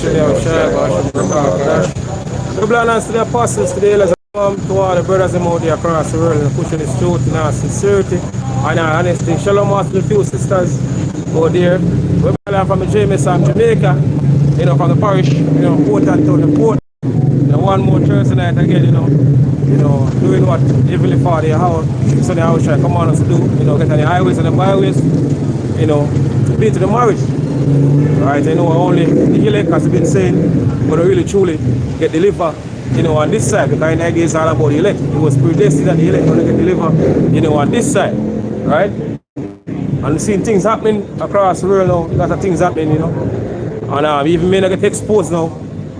The balance to the apostles, to the elders, to all the brothers out there across the world and pushing this truth in our sincerity and our honesty. Shalom out to the few sisters out there. We're from Jamaica, you know, from the parish, you know, port and to the port. You know, one more Thursday night again, you know, doing what Heavenly Father, how Sunday house try come on us to do, you know, get on the highways and the byways, you know, to be to the marriage. Right, you know, only the elect has been saying, but really truly get delivered, you know, on this side, because in the idea is all about the elect. It was predestined that the elect going to get delivered, you know, on this side, right? And seeing things happening across the world now, a lot of things happening, you know, and even men get exposed now,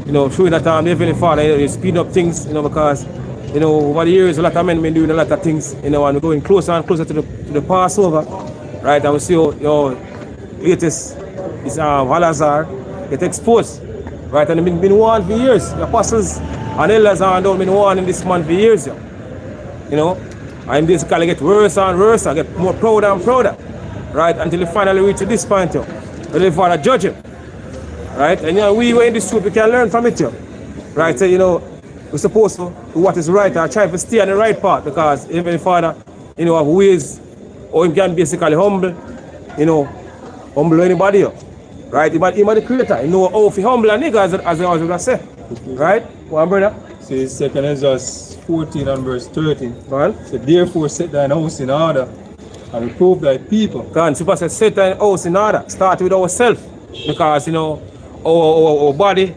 you know, showing that the Heavenly Father, you know, they speed up things, you know, because, you know, over the years, a lot of men been doing a lot of things, you know, and we're going closer and closer to the Passover, right? And we see how, you know, latest is Al-Azhar get exposed, right? And they've been warned for years. The apostles and elders have been warning this man for years, you know. And basically get worse and worse, and get more prouder and prouder, right? Until they finally reach to this point, where they Father judge him, right? And you know, we were in this truth, we can learn from it, right? So, you know, we're supposed to do what is right and try to stay on the right path, because even Father, you know, have ways, or he can basically humble, you know, humble anybody else. Right, he might the creator. You know how to humble a nigga, as I would say. Right? One brother. So it's 2 Ezra 14 and verse 13. Go on. So therefore set thine house in order and reprove thy people. Go on. Super said set thine house in order. Start with ourselves. Because you know our body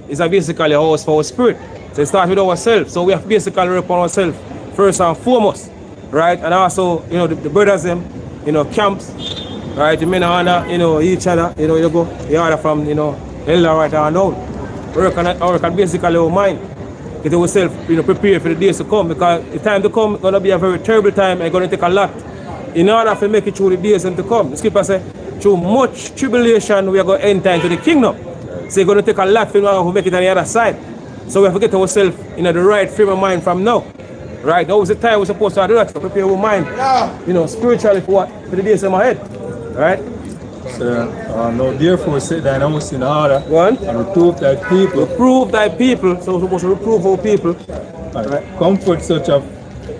is basically a house for our spirit. So start with ourselves. So we have to basically work on ourselves first and foremost. Right? And also, you know, the brothers them, you know, camps. Right, the men honor, you know, each other, you know, you go, you order from, you know, elder right and down. Work on basically our mind. Get ourselves, you know, prepared for the days to come, because the time to come is going to be a very terrible time and it's going to take a lot in order to make it through the days to come. The scripture says, through much tribulation we are going to enter into the kingdom. So it's going to take a lot for us to make it on the other side. So we have to get ourselves in the right frame of mind from now. Right, now is the time we're supposed to do that, to prepare our mind, you know, spiritually for the days in my head. Right? So now therefore set thine house in order. One. And reprove thy people. Reprove thy people. So we're supposed to reprove our people. Right. Comfort such of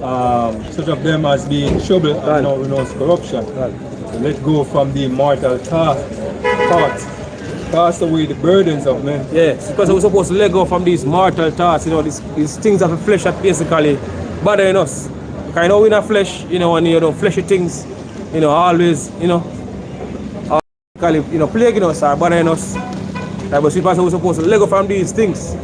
them as being troubled and now renounce corruption. So let go from the mortal thoughts. Cast away the burdens of men. Yes, because we're supposed to let go from these mortal thoughts, you know, these things of the flesh that basically bothering us. Because you know, in the flesh, you know, when you know fleshy things, you know, always, you know, plaguing us or bothering us. Right? But we're supposed to let go from these things.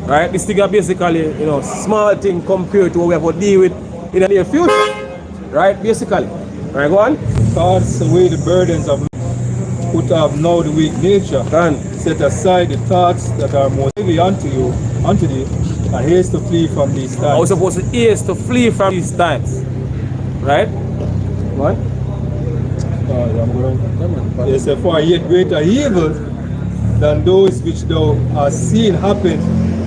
Right? These things are basically, you know, small things compared to what we have to deal with in the near future. Right? Basically. Right, go on. Cast away the burdens of men. Put off now the weak nature. Set aside the thoughts that are most heavy unto thee, and haste to flee from these times. We're supposed to haste to flee from these times. Right? What? Yes, for yet greater evil than those which thou hast seen happen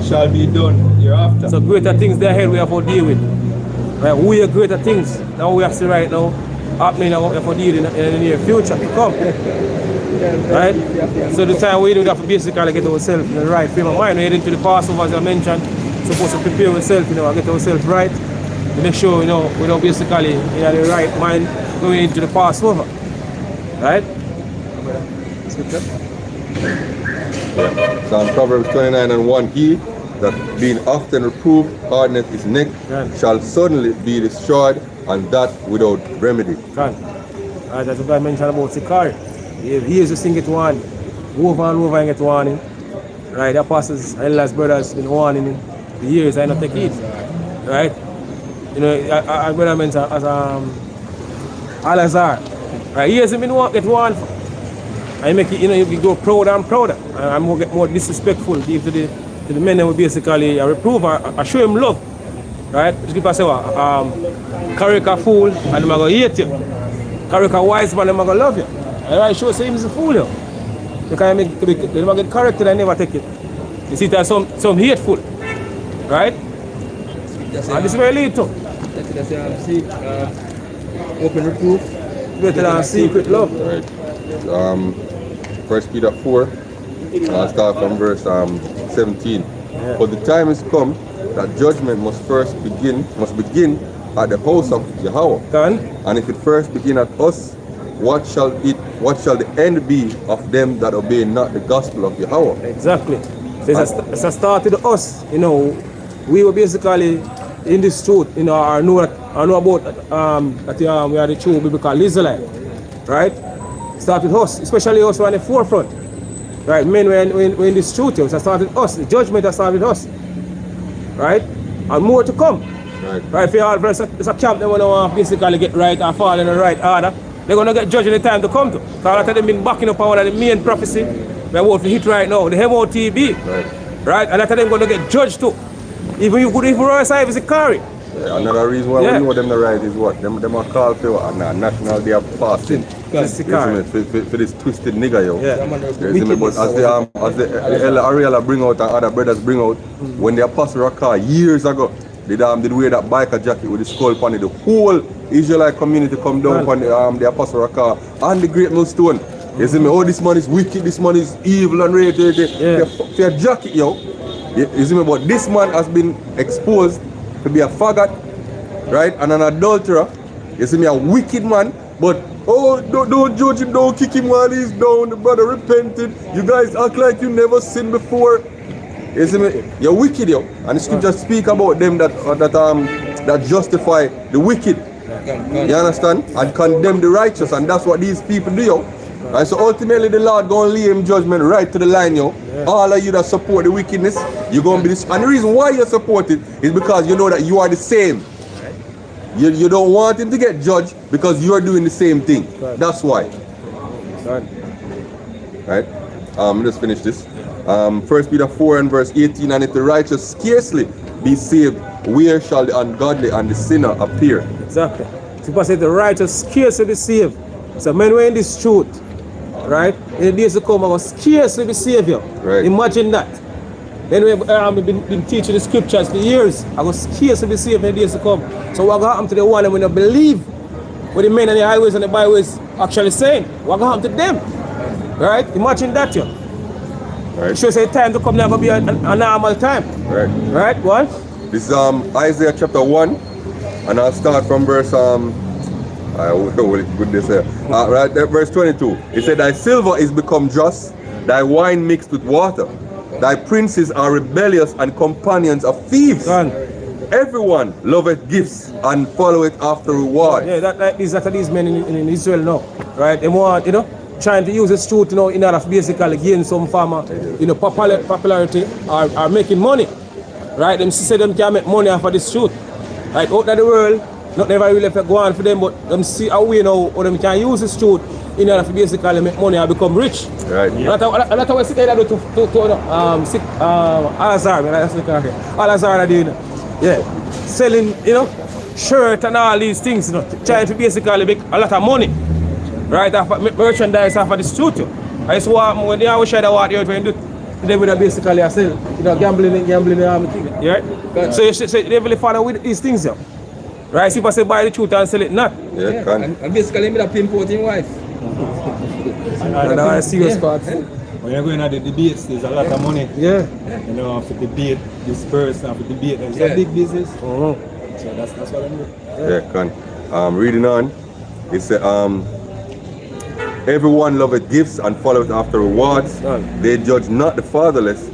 shall be done hereafter. So greater things there ahead we have to deal with. Right? We are greater things than we have to see right now happening and what we have to deal in the near future to come. Right? So the time we do have to basically get ourselves in the right frame of mind. We're heading to the Passover, as I mentioned, supposed to prepare ourselves, you know, and get ourselves right. To make sure, you know, we don't basically in the right mind going into the Passover. Right? So in Proverbs 29 and 1, he that being often reproved hardeneth his neck shall suddenly be destroyed, and that without remedy. Right, that's what I mentioned about Sikar. He used to sing it one, over and over and get warning. Right, the apostles, elders, brothers been warning him for years, I not take it. Right? You know, I brother mentioned as Al-Azhar. Right, he hasn't been get warned for. I make it, you know, you go prouder and prouder. I'm more get more disrespectful to the men that will basically reprove or show him love. Right? Just people say what? Karika fool and they're gonna hate you. Karika wise man, they're gonna love you. And I show say him is a fool, yo. You can't make they never get corrected and never take it. You see that some hateful. Right? And this is very little. Open reproof. Better than secret love. Right. 1 Peter 4, I'll start from verse 17. But the time is come that judgment must begin at the house of Yahweh. And if it first begin at us, what shall the end be of them that obey not the gospel of Yahweh? Exactly. So it's a start with us. You know, we were basically in this truth. You know, I know about that we are the true biblical Israelite, right? Start with us, especially us who are on the forefront, right? Men, we're in this truth. So start with us. The judgment has started with us, right? And more to come. Right? For all it's a camp they want to basically get right or fall in the right order. They're going to get judged in the time to come to. So a lot of them been backing up on one of the main prophecy we're about to hit right now, the MOTB. Right? And a lot of them going to get judged too. Even you could even rise if it's a carry. Another reason why we know them the right is what? Them are called for a national day of fasting. For this twisted nigga, yo. But as the Ariella bring out and other brothers bring out, when the Apostle Rakah years ago, they did wear that biker jacket with the skull on it. The whole Israelite community come down on the Apostle Rakah and the Great Millstone. You see me? Oh, this man is wicked, this man is evil and rage. For your jacket, yo. You see me? But this man has been exposed to be a faggot, right? And an adulterer. You see me? A wicked man. But don't judge him, don't kick him while he's down. The brother repented. You guys act like you never sinned before. You see me? You're wicked, yo. And the scriptures speak about them that justify the wicked. You understand? And condemn the righteous. And that's what these people do, yo. And so ultimately the Lord gonna lay him judgment right to the line, yo. All of you that support the wickedness, you're gonna be this. And the reason why you support it is because you know that you are the same. You don't want him to get judged because you are doing the same thing. That's why. Right? Let's finish this. 1 Peter 4 and verse 18, and if the righteous scarcely be saved, where shall the ungodly and the sinner appear? Exactly. Because the righteous scarcely be saved. So men were in this truth, right? In the days to come, I will scarcely be saved. Right. Imagine that. Then we've been teaching the scriptures for years. I will scarcely be saved in the days to come. So what going to happen to the one that we don't believe what the men on the highways and the byways actually saying? What going to happen to them? Right? Imagine that, yo. Right. Sure, say time to come now going to be a normal time. Right. Right? What? This is Isaiah chapter 1, and I'll start from verse right there, verse 22. It said, thy silver is become dross, thy wine mixed with water. Thy princes are rebellious and companions of thieves. Everyone loveth gifts and followeth after reward. Yeah, that these men in Israel now, right? They want, trying to use this truth, in order to basically gain some form of, popularity or making money, right? Them say them can make money off of this truth, right? Out of the world, not never really go on for them, but them see a way now, or them can use this truth in order to basically make money and become rich. Right. Yeah. That's how I sit there to Al-Azhar, yeah, selling, shirt and all these things, trying to basically make a lot of money, right? Merchandise off of this truth. I saw when they always share the water, when they would basically sell, gambling, yeah. So they really follow with these things, right? People say buy the truth and sell it not. Yeah, and basically I'm importing wife. And I serious part. When you're going to the debates, there's a lot of money. Yeah. To debate this person, to debate. It's a big business. So that's what I'm doing. Yeah, can. Reading on, it said, everyone loveth gifts and followeth after rewards. They judge not the fatherless,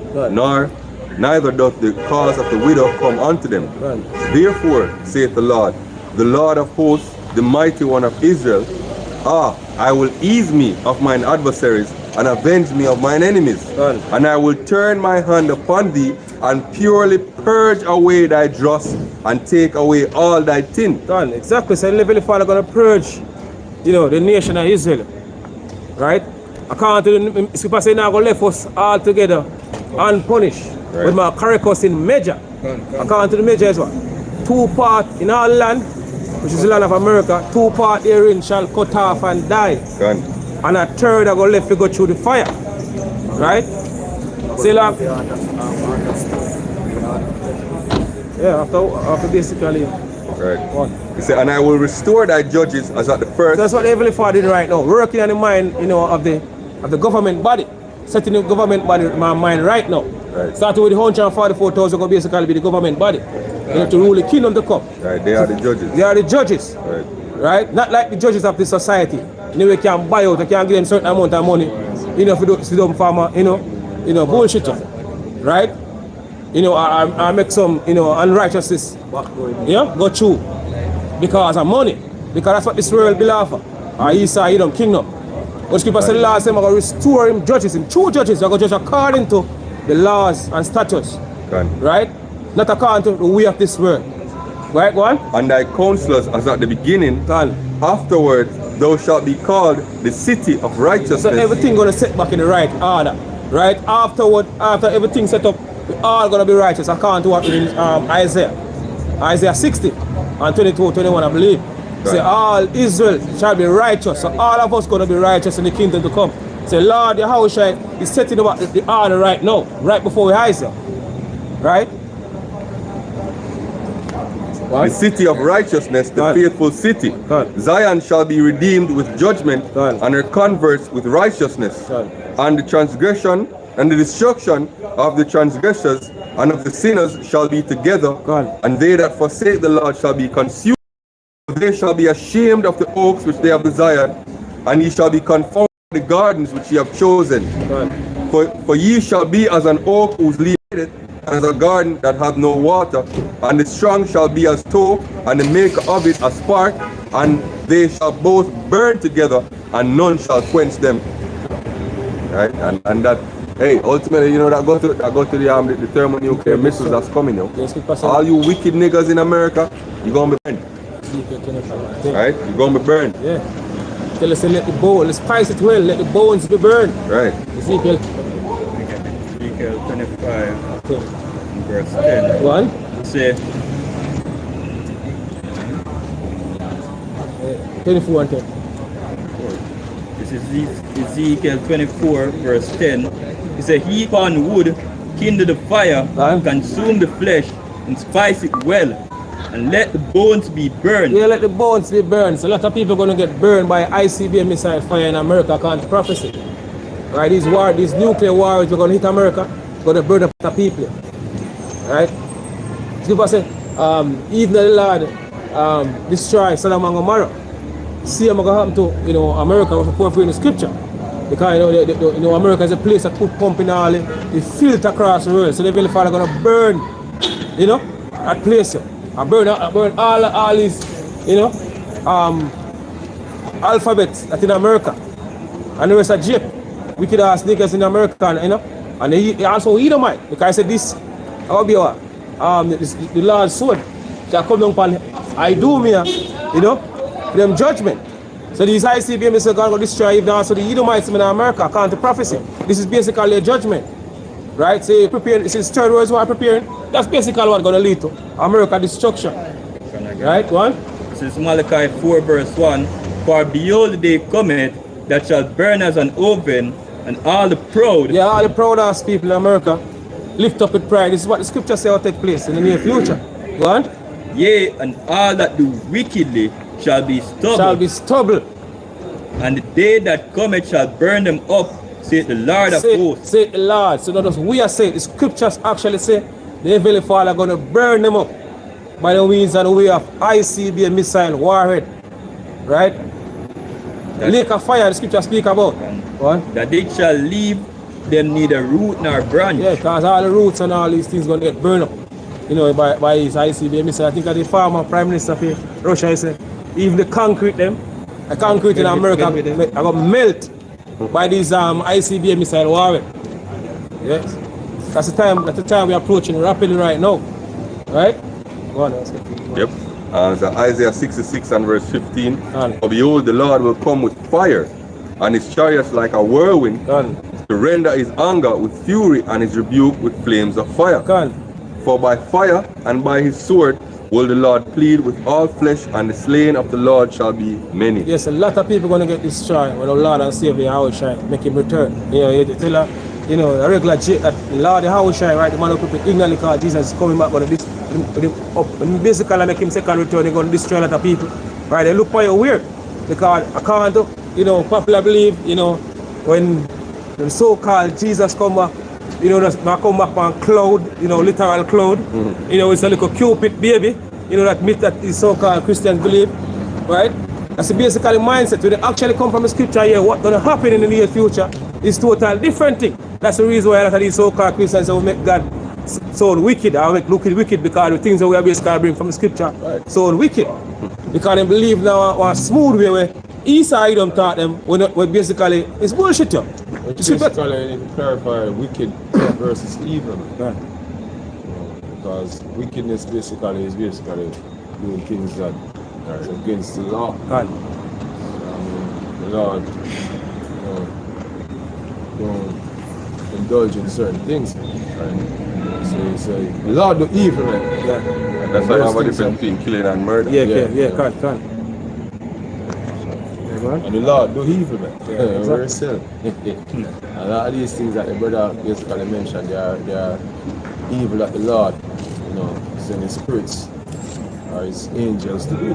neither doth the cause of the widow come unto them. Therefore, saith the Lord of hosts, the mighty one of Israel, I will ease me of mine adversaries and avenge me of mine enemies. And I will turn my hand upon thee and purely purge away thy dross and take away all thy tin. Exactly. So the Father going to purge, the nation of Israel. Right? According to the people say now going to left us all together unpunished. Right. But my correct us in measure. According to the measure is what? 2 parts in our land, which is the land of America, 2 parts therein shall cut off and die. And a third are going to left to go through the fire. Right? See, like, yeah, after basically. Right. He said, and I will restore thy judges as at the first. So that's what the Heavenly Father did right now, working on the mind, of the government body. setting the government body in my mind right now. Right. Starting with the 144,000 going to basically be the government body. You know, to rule the kingdom to come. Right, they are the judges. They are the judges. Right. Right? Not like the judges of the society. You know, we can buy out, we can give them certain amount of money. You know, if you don't see them farmer, you know, bullshit. Right? You know, I make some, you know, unrighteousness. Yeah, go through. Because of money. Because that's what this world belongs for. Or Esau, kingdom. But scripture said the Lord said, I'm going to restore him judges, him true judges. You're going to judge according to the laws and statutes. Right? Not according to the way of this world. Right, go on? And thy counselors as at the beginning, afterward thou shalt be called the city of righteousness. So everything going to set back in the right order. Right? Afterward, after everything set up, we all going to be righteous according to what in Isaiah 60 and 22, 21, I believe. Say all Israel shall be righteous. So all of us going to be righteous in the kingdom to come. Say Lord Yahushua is setting up the order right now, right before we Isaiah. Right? The city of righteousness, the faithful city. Zion shall be redeemed with judgment, and her converts with righteousness. And the transgression and the destruction of the transgressors and of the sinners shall be together, and they that forsake the Lord shall be consumed. They shall be ashamed of the oaks which they have desired, and ye shall be confounded with the gardens which ye have chosen. For ye shall be as an oak whose leaf is, and as a garden that hath no water, and the strong shall be as tow, and the maker of it as spark, and they shall both burn together, and none shall quench them. Right? And that, hey, ultimately, you know, that go to the thermonuclear missiles that's coming now. All you wicked niggas in America, you're gonna be burned. Right? You're gonna be burned. Yeah. Tell us to let the bone, let's spice it well, let the bones be burned. Right. Ezekiel 25, verse 10. One. Say, 24 and 10. this is Ezekiel 24, verse 10. He said, heap on wood, kindle the fire, consume the flesh, and spice it well, and let the bones be burned. Yeah, let the bones be burned. So a lot of people are going to get burned by ICBM missile fire in America according to prophecy. Right, these nuclear warriors are going to hit America, going to burn up the people. Right? People say, even the Lord destroy Sodom and Gomorrah. See what's going to happen to America for in the scripture. Because America is a place that put pumping all the filth across the world. So the Father are going to burn, that place. I burn all these, alphabets that in America. And the rest of Egypt. Wicked ass niggas in America, and they also Edomite. Because I said this, I'll be the Lord's sword shall come down upon Idumea, for them judgment. So these ICBM is going to destroy even also the Edomites in America, according to prophecy. This is basically a judgment. Right? So preparing, this is third words what preparing. That's basically what's going to lead to America destruction. Right? Go on. This is Malachi 4, verse 1. For behold, the day cometh that shall burn as an oven, and all the proud. Yeah, all the proud ass people in America lift up with pride. This is what the scripture says will take place in the near future. Go on. Yea, and all that do wickedly shall be stubble. Shall be stubble. And the day that cometh shall burn them up, saith the Lord of hosts. Say the Lord. So notice we are saying, the scriptures actually say, the Heavenly Father are going to burn them up by the means and the way of ICBM missile warhead. Right? The lake of fire the scripture speak about. That it shall leave them neither root nor branch. Yeah, because all the roots and all these things going to get burned up. By his ICBM missile. I think that the former Prime Minister of Russia said, even the concrete the concrete in America are going to melt by these ICBM missile warhead. Yes. That's the time we're approaching rapidly right now. Right? Go on, yep. So Isaiah 66 and verse 15. For behold, the Lord will come with fire, and his chariots like a whirlwind, to render his anger with fury, and his rebuke with flames of fire. For by fire and by his sword will the Lord plead with all flesh, and the slain of the Lord shall be many. Yes, a lot of people going to get destroyed when the Lord and Savior Yahushua make him return. You tell her, a regular that Lord Yahushua, right, the man who people ignorantly call Jesus is coming back, going to and basically make him second return, they're going to destroy a lot of people. Right, they look for you weird. Because according to, popular belief, when the so-called Jesus come back, you know, just come back on cloud, you know, literal cloud. You know, it's a little Cupid baby, you know, that myth that these so-called Christians believe, right? That's basically mindset. When they actually come from the scripture here, what's going to happen in the near future is totally different thing. That's the reason why a lot of these so-called Christians will make God sound wicked, or make look wicked, because the things that we are basically bring from the scripture sound wicked. Because they believe now a smooth way where Esau them taught them when basically it's bullshit. Basically, if you clarify wicked versus evil. Right. Because wickedness basically is doing things that are against the law. Right. The Lord don't indulge in certain things. Right. So you say, the Lord do evil, man. Yeah. That's why I have a difference between killing and murder. Can. And the Lord do evil, man. Yeah, Very self. A lot of these things that the brother basically mentioned, they are evil that the Lord, you know, send his spirits or his angels to do. You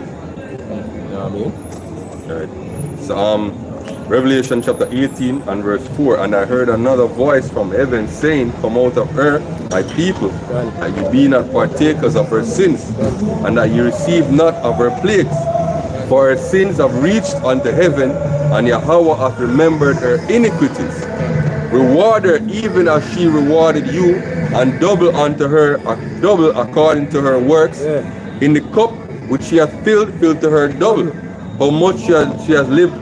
know what I mean? Right. So Revelation chapter 18 and verse 4, and I heard another voice from heaven saying, come out of her, my people, and ye be not partakers of her sins, and that ye receive not of her plagues. For her sins have reached unto heaven, and Yahweh hath remembered her iniquities. Reward her even as she rewarded you, and double unto her, double according to her works. In the cup which she hath filled, fill to her double. How much she has lived,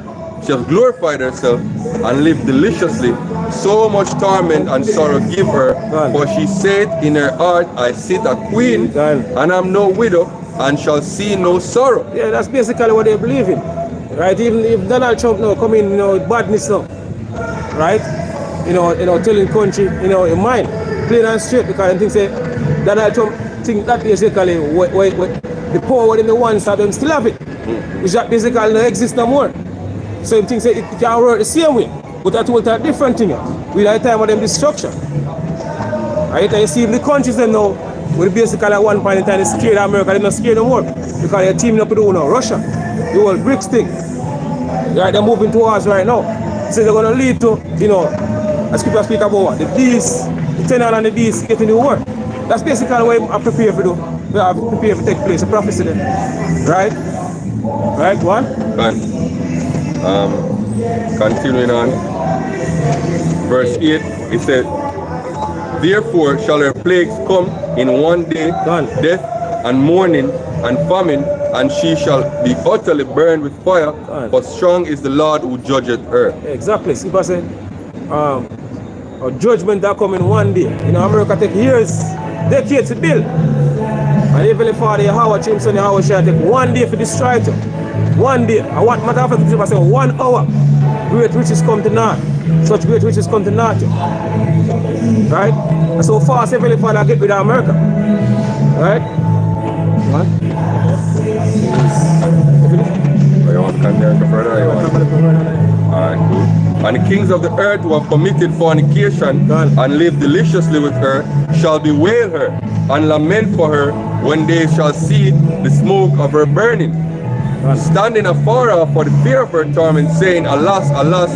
she has glorified herself, and lived deliciously. So much torment and sorrow give her, for she said in her heart, I sit a queen, and am no widow, and shall see no sorrow. Yeah, that's basically what they believe in. Right? Even if Donald Trump now come in, you know, with badness now. Right? You know, telling country, you know, in mind. Plain and straight, because they think say Donald Trump think that basically the power within the ones have them still have it. Which that basically don't exist no more. So he thinks it can work the same way. But that will a different thing. We at the time of them destruction. Right? And you see the countries them now, we basically at one point in time they scared America, they're not scared no more. Because they're teaming up with Russia. The whole BRICS thing. Right, they're moving towards right now. So they're gonna lead to, you know, as people speak about what? The beast, the tenor and the beast getting the war. That's basically what I prepare for do. I prepare for take place, a prophecy then. Right? Right, go on. Fine. Continuing on. Verse 8, it said, therefore shall her plagues come in one day, death and mourning and famine, and she shall be utterly burned with fire, but strong is the Lord who judgeth her. Exactly. See, because a judgment that come in one day. You know, America take years, decades to build. And even if Father Yahweh, Chimson Yahweh shall take one day for destroy it. One day. And what matter of fact, I say 1 hour, great riches come to naught. Such great riches come to naught. Right? And so fast Heavenly Father get rid of America. Right? What? You want to continue further? Alright, cool. And the kings of the earth who have committed fornication and lived deliciously with her shall bewail her and lament for her when they shall see the smoke of her burning, standing afar off for the fear of her torment, saying, alas, alas,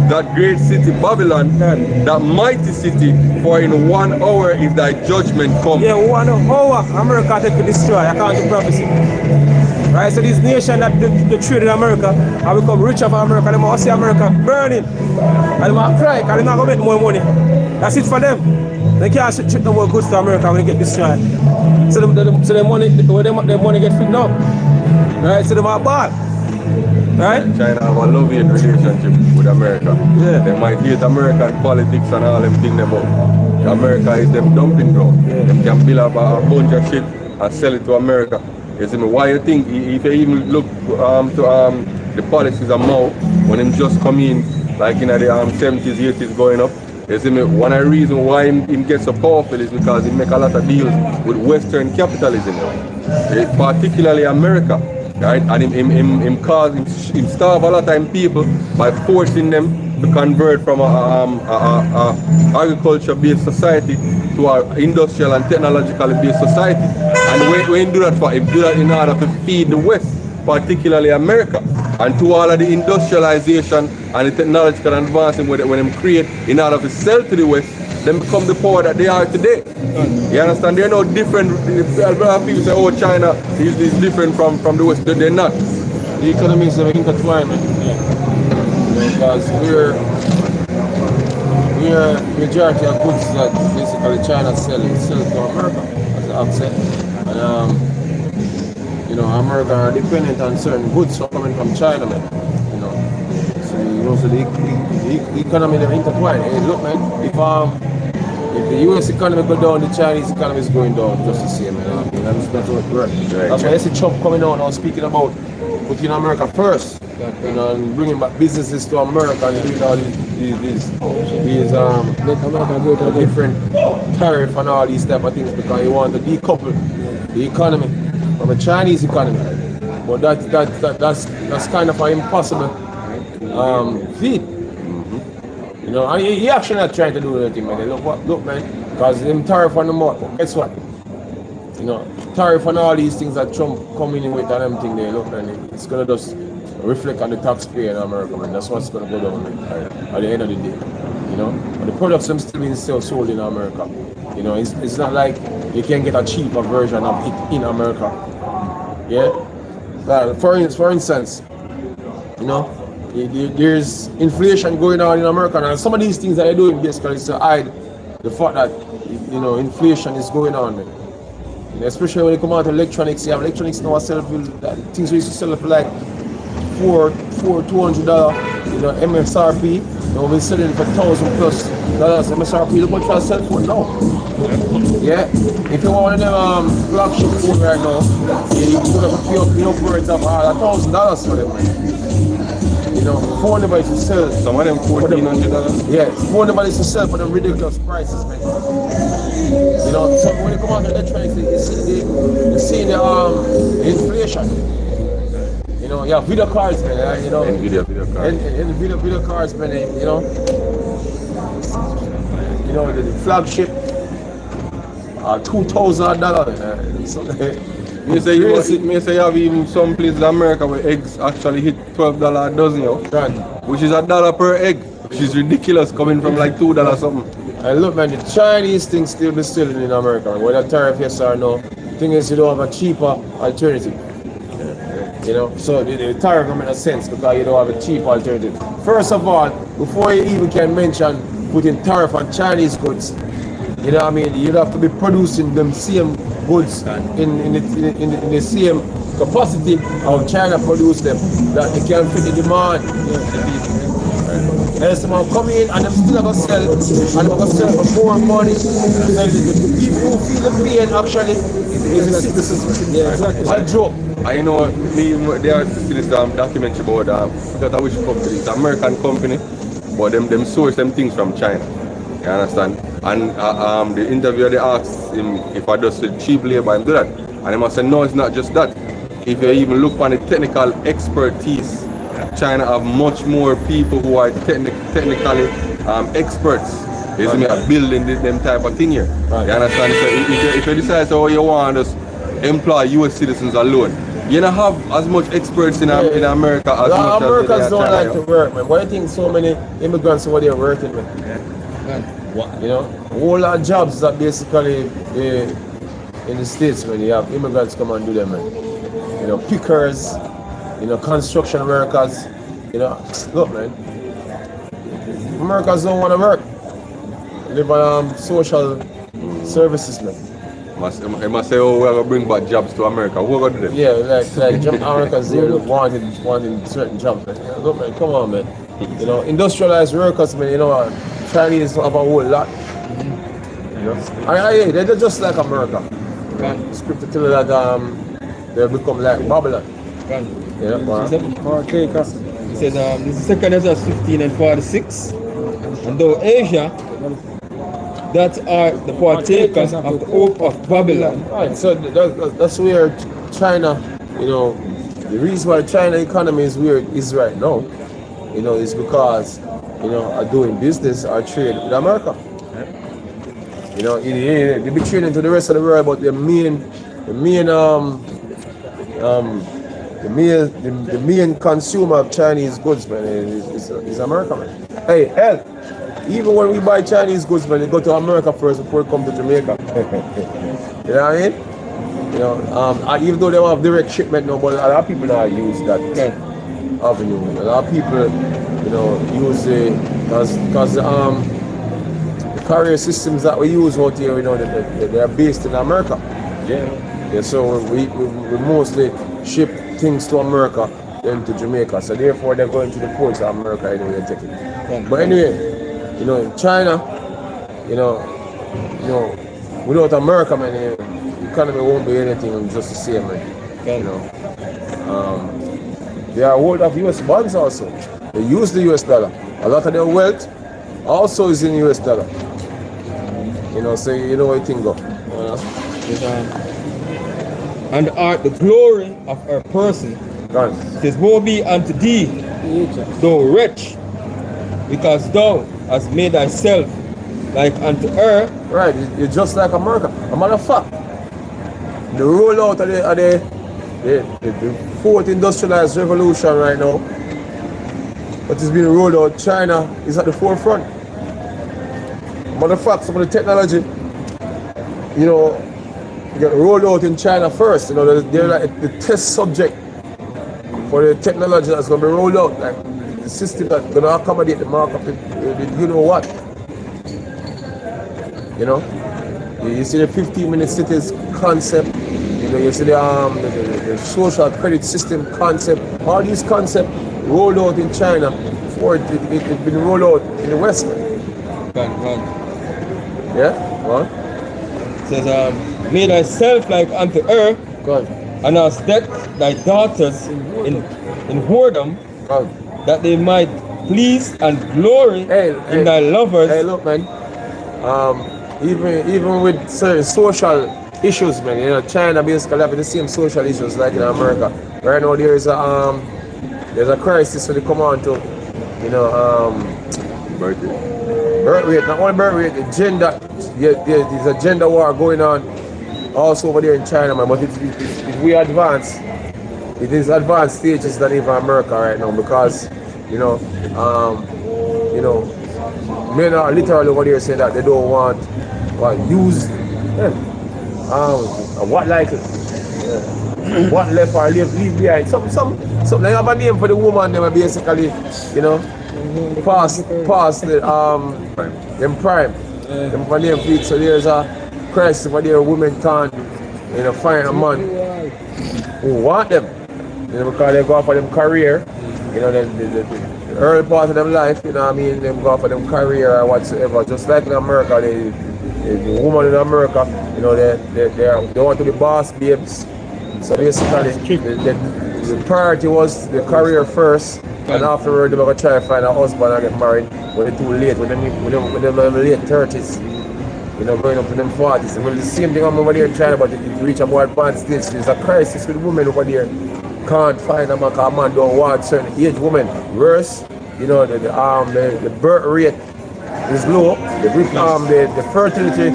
that great city Babylon, that mighty city, for in 1 hour is thy judgment come. Yeah, 1 hour America take to destroy according to prophecy. Right, so this nation that they trade in America and become rich of America, they must see America burning. And they must cry because they're not going to make more money. That's it for them. They can't treat no more goods to America when they get destroyed. So the money get filled up. Right, so they are bad. Right? China have a love-hate relationship with America. Yeah. They might hate American politics and all them things about. America is them dumping ground. Yeah. They can build up a bunch of shit and sell it to America. You see me? Why you think, if you even look to the policies of Mao, when him just come in, like in the 70s, 80s going up, you see me? One of the reasons why him gets so powerful is because he make a lot of deals with Western capitalism, particularly America. Right? And him starve a lot of time people by forcing them to convert from a agriculture-based society to an industrial and technologically based society. And when he do that for him, do that in order to feed the West, particularly America. And to all of the industrialization and the technological advancement when them create in order to sell to the West, them become the power that they are today. You understand? They're no different. A lot of people say, oh, China is different from the West. They're not. The economies are intertwined. Because we're majority of goods that basically China sell to America, as I've said. And America are dependent on certain goods coming from China, man. So the economy are intertwined. Hey, look, man, if the US economy go down, the Chinese economy is going down just the same, man. That's what it works. Right. That's why I see Trump coming out now speaking about putting America first, and bringing back businesses to America and doing all these different tariff and all these type of things because he want to decouple the economy from the Chinese economy. But that's kind of an impossible feat. And he actually not trying to do anything, man. Look, man, because them tariff on the market. Guess what? Tariff on all these things that Trump coming in with and everything there, look, man, it's gonna just reflect on the taxpayer in America, man. That's what's gonna go down, man, at the end of the day. But the products them still being sold in America. It's not like you can get a cheaper version of it in America. Yeah. For instance, there's inflation going on in America, and some of these things that they're doing basically is to hide the fact that inflation is going on, man. Especially when you come out to electronics, you have electronics now sell for things we used to sell for like $200, MSRP. Now we're selling it for $1,000 plus MSRP. Look what you sell for now. Yeah. If you want one of them flagship phone right now, you put up upwards of $1,000 for them, man. Phone devices sell. Some of them $1,400. Yeah, phone devices sell for them ridiculous prices, man. So when you come out to electronics, you see the inflation. You have video cards, man. Video cards. And video cards, man. The flagship, $2,000. Me say you have even some places in America where eggs actually hit $12 a dozen, which is $1 per egg, which is ridiculous coming from like $2 something. And look, man, the Chinese things still be selling in America, whether tariff yes or no. The thing is, you don't have a cheaper alternative. So the tariff don't make sense because you don't have a cheap alternative. First of all, before you even can mention putting tariff on Chinese goods, you'd have to be producing them same goods in the same capacity of China produce them, that they can fit the demand. And someone come in and them still going to sell, and they're going to sell for more money. The people who feel the pain actually is the citizens. Yeah, exactly. I joke. I there are this documentary about that I wish company. It's an American company, but them source them things from China. You understand? And the interviewer, they asked him if I just said cheap labor and do that. And he must say, no, it's not just that. If you even look on the technical expertise, China have much more people who are technically experts. Isn't me building them type of thing here. Right. You understand? So if you decide you want to just employ US citizens alone, you don't have as much experts in America as much Americans as don't China, like to work, man. Why do you think so many immigrants over there working, man? A whole lot of jobs that basically in the States, man, you have immigrants come and do them, man. Pickers, construction workers, look, man, Americans don't want to work. They live on social services, man. They must say, oh, we're going to bring back jobs to America. Who are going to do them? Yeah, like Americans there wanting certain jobs, man. Look, man, come on, man. Industrialized workers, man, Chinese have a whole lot. They're just like America. Script to tell you that they become like Babylon. Partakers. He says this is second is 15 and 46. And though Asia, that are the partakers of the oak of Babylon. Right, so that's where China, the reason why China economy is where it is right now, is because, are doing business or trade with America. They be trading to the rest of the world, but the main the main consumer of Chinese goods, man, is America, man. Hey, hell, even when we buy Chinese goods, man, they go to America first before it come to Jamaica. You know what I mean? You know, even though they don't have direct shipment now, but a lot of people now use that avenue. A lot of people, you know, use it because the carrier systems that we use out here, you know, they are based in America. Yeah, so we mostly ship things to America then to Jamaica. So therefore they're going to the ports of America anyway and take it. But anyway, you know, in China, you know, without America, man, the economy won't be anything just the same, man. You know. They are hold of US bonds also. They use the US dollar. A lot of their wealth also is in US dollar. You know, so you know what thing go. And art the glory of our person. Says, woe be unto thee, thou wretch, because thou hast made thyself like unto her. Right, you're just like America. A matter of fact, the rollout of the fourth industrialized revolution right now, what is being rolled out, China is at the forefront. Matter of fact, some of the technology, you know, get rolled out in China first. You know, they're like the test subject for the technology that's going to be rolled out, like the system that's going to accommodate the markup. You know what? You know, you see the 15-minute cities concept. You know, you see the social credit system concept. All these concepts rolled out in China before it's been rolled out in the West. Yeah, what? It says, made thyself like unto her, God. And hast decked thy daughters in whoredom, God. that they might please and glory in thy lovers. Hey, look, man. Even with certain social issues, man, you know, China basically have the same social issues like in America. Right now, there's a crisis when they come on to, you know, birth rate, not only birth rate, the gender. There's a gender war going on also over there in China, man. But it's we advanced. It is advanced stages than even America right now because, you know, men are literally over there saying that they don't want use what like what left or leave behind. Something they have a name for the woman. They were basically, you know, past the them prime. Them for them feet. So there's a crisis for their women can't, you know, find a man who want them, you know, because they go for them career, you know, the early part of them life, you know what I mean, them go for them career or whatsoever. Just like in America, the woman in America, you know, they want to be boss babes. So basically, the priority was the career first, and afterward they're going to try to find a husband and get married when they're too late, when they're in the late 30s, you know, going up to them 40s. Well, the same thing over there in China, but if you reach a more advanced stage, there's a crisis with women over there. Can't find a man, because a man don't want certain age women. Worse, you know, the birth rate is low, the fertility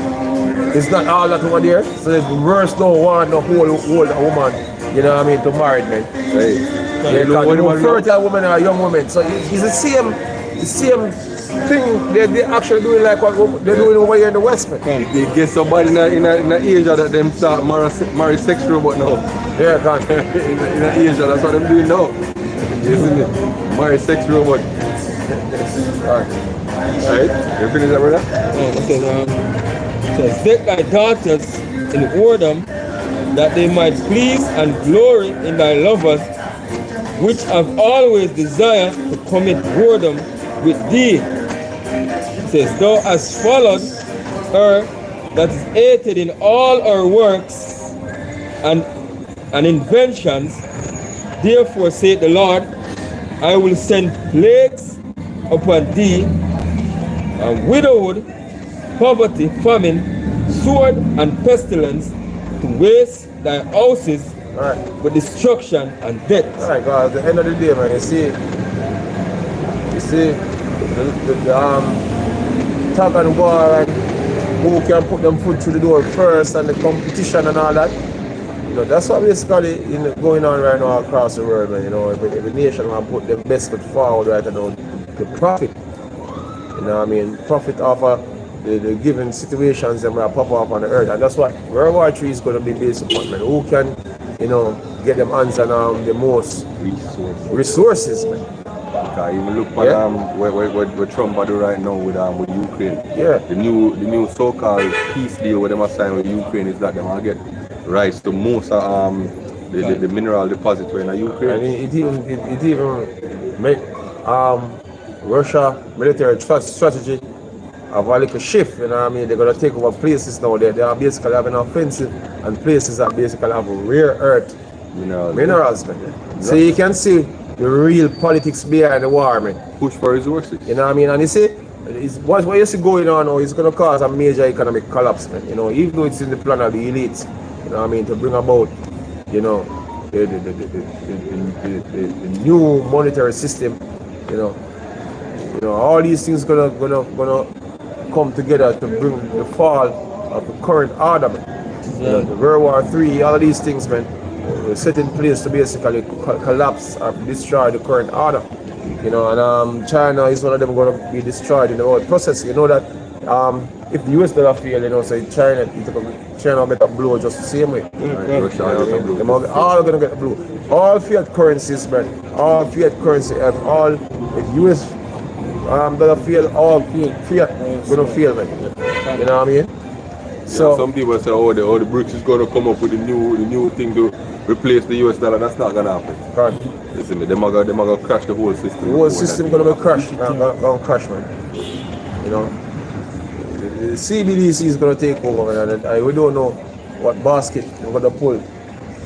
is not all that over there. So the worse don't want no whole woman, you know what I mean, to marry men. Right. Fertile woman or a young woman. So it's the same thing they actually doing like what they're doing over here in the West, man. They get somebody in Asia that them start marry sex robot now. Yeah, can. in Asia, that's what they're doing now. Isn't it? Marry sex robot. Alright, you finish that, brother? It says, deck thy daughters in whoredom, that they might please and glory in thy lovers, which have always desired to commit whoredom with thee. It says, thou hast followed her that is hated in all her works and inventions. Therefore saith the Lord, I will send plagues upon thee, widowhood, poverty, famine, sword, and pestilence, to waste thy houses with destruction and death. Alright, God, at the end of the day, man, you see the tug and war and who can put them foot through the door first and the competition and all that. You know, that's what basically going on right now across the world, man. You know, every nation will put their best foot forward right now to profit. You know what I mean? Profit off of the given situations that will pop up on the earth. And that's what World War III is going to be based upon, man. Who can, you know, get them hands on the most resources, man. Because even look at what Trump do right now with Ukraine. Yeah. The new so-called peace deal with them are signed with Ukraine is that they will get rights to most of the mineral deposits in Ukraine. And it even make Russia military strategy have a little shift, you know what I mean? They're gonna take over places now. They are basically having offensive and places that basically have rare earth minerals, man. Exactly. So you can see the real politics behind the war, man. Push for resources. You know what I mean? And you see, what you see going on now is going to cause a major economic collapse, man. You know, even though it's in the plan of the elites, you know what I mean, to bring about, you know, the new monetary system, you know, all these things gonna come together to bring the fall of the current order, man. You know, the World War III, all of these things, man, were set in place to basically collapse or destroy the current order. You know, and China is one of them going to be destroyed in the whole process. You know that if the US dollar fail, you know, so China will get a blow just the same way. They're all going to get a blow. All fiat currencies, man, all fiat currency, all if US dollar fail, all fiat going to fail, man. You know what I mean? So some people say, oh, the BRICS is going to come up with a new thing to replace the US dollar. That's not going to happen. Right. Listen, they're going to crash the whole system. The whole system going to be crashed. Going to crash, man. You know, the CBDC is going to take over, man, and we don't know what basket we're going to pull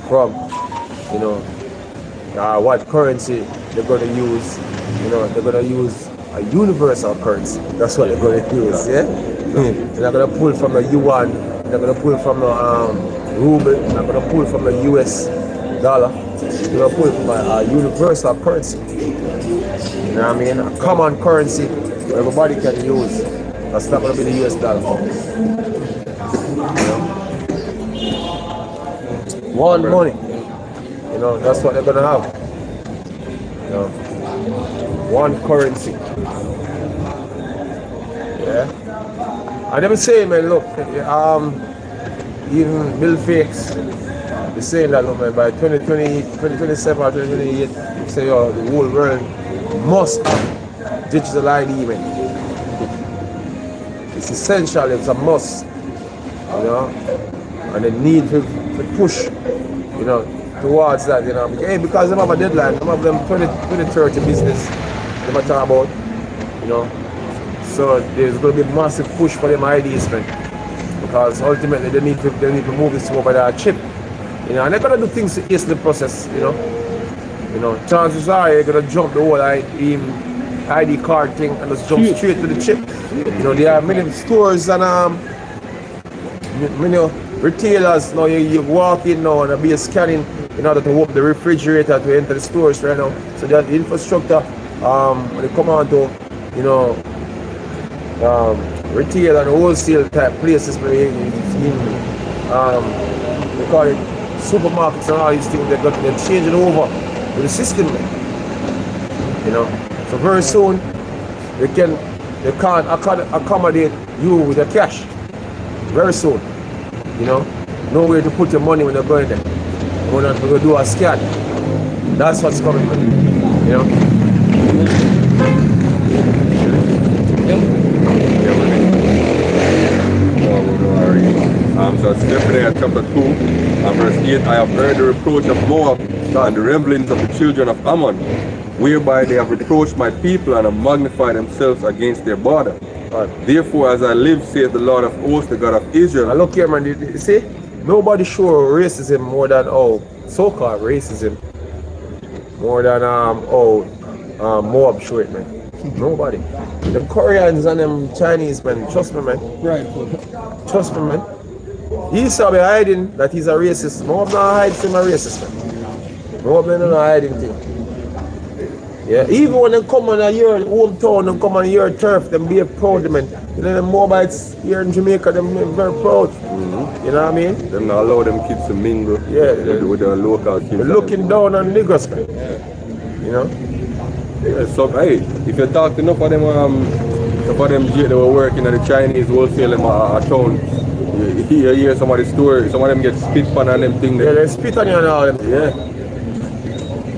from. You know, what currency they're going to use. You know, they're going to use a universal currency. That's what they're going to use. Yeah. They're not going to pull from the yuan. They're going to pull from the ruble. They're not going to pull from the US dollar. They're going to pull from a universal currency. You know what I mean? A common currency where everybody can use. That's not going to be the US dollar. You know? One money. You know, that's what they're going to have. You know? One currency. Yeah. And they were saying, man, look, even Bill Fakes, they're saying that, look, man, by 2027 or 2028, they say, oh, the whole world must have digital ID, man. It's essential, it's a must, you know, and they need to push, you know, towards that, you know, because they have a deadline, some of them 2030 business, they might talk about, you know. So there's going to be a massive push for them IDs, man, because ultimately they need to move this over their chip, you know, and they're going to do things to ease the process, you know. Chances are you're going to jump the whole ID card thing and just jump straight to the chip. You know, there are many stores and many retailers now. You walk in now and there'll be a scanning in order to open the refrigerator to enter the stores right now. So that the infrastructure, when they come on to, you know, retail and wholesale type places, they call it supermarkets and all these things, they're changing over to the system, you know. So very soon they can't accommodate you with the cash. Very soon, you know, nowhere to put your money when you're going there. We're going to do a scan. That's what's coming, you know. So it's Zephaniah chapter 2 and verse 8. I have heard the reproach of Moab and the revelings of the children of Ammon, whereby they have reproached my people and have magnified themselves against their border. Therefore, as I live, saith the Lord of hosts, the God of Israel. And look here, man, you see, nobody show racism more than so-called racism more than Moab show it, man. Nobody. The Koreans and them Chinese, man, trust me, man. Right. Trust me, man. Esau be hiding that he's a racist. Moab not hiding him a racist, man. Moab not hiding thing. Yeah, even when they come on your hometown and come on your turf, them be proud, man. You know, the Moabites here in Jamaica, them very proud. You know what I mean? Them not allow them kids to mingle with the local kids. They're looking down on niggas, man. You know? Yeah, so, hey, if you talk to enough of them they were working at the Chinese wholesale town, you hear some of the stories, some of them get spit on and them thing. Yeah, they spit on you and all them. Yeah.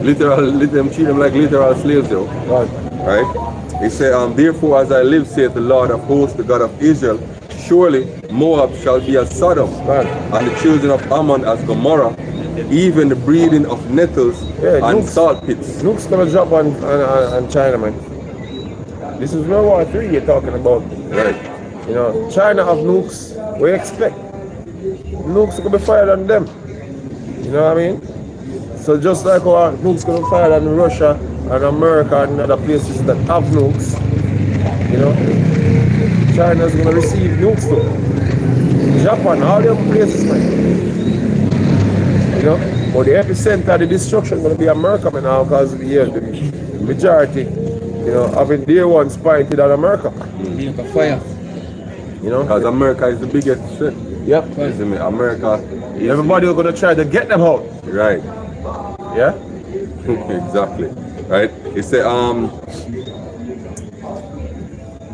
Them treat them like literal slaves though. Right? He said, therefore as I live, saith the Lord of hosts, the God of Israel, surely Moab shall be as Sodom, and the children of Ammon as Gomorrah, even the breeding of nettles and salt pits. Nukes gonna drop on China, man. This is World War III you're talking about. Right. You know, China have nukes. We expect nukes gonna be fired on them. You know what I mean? So just like our nukes gonna be fired on Russia and America and other places that have nukes, you know, China's gonna receive nukes too. Japan, all them places, man. You know, but the epicenter of the destruction is gonna be America, man, now because the majority, you know, having their ones pointed at America. Fire. You know? Because America is the biggest threat. Yep. America. Everybody are gonna try to get them out. Right. Yeah? Exactly. Right? It said,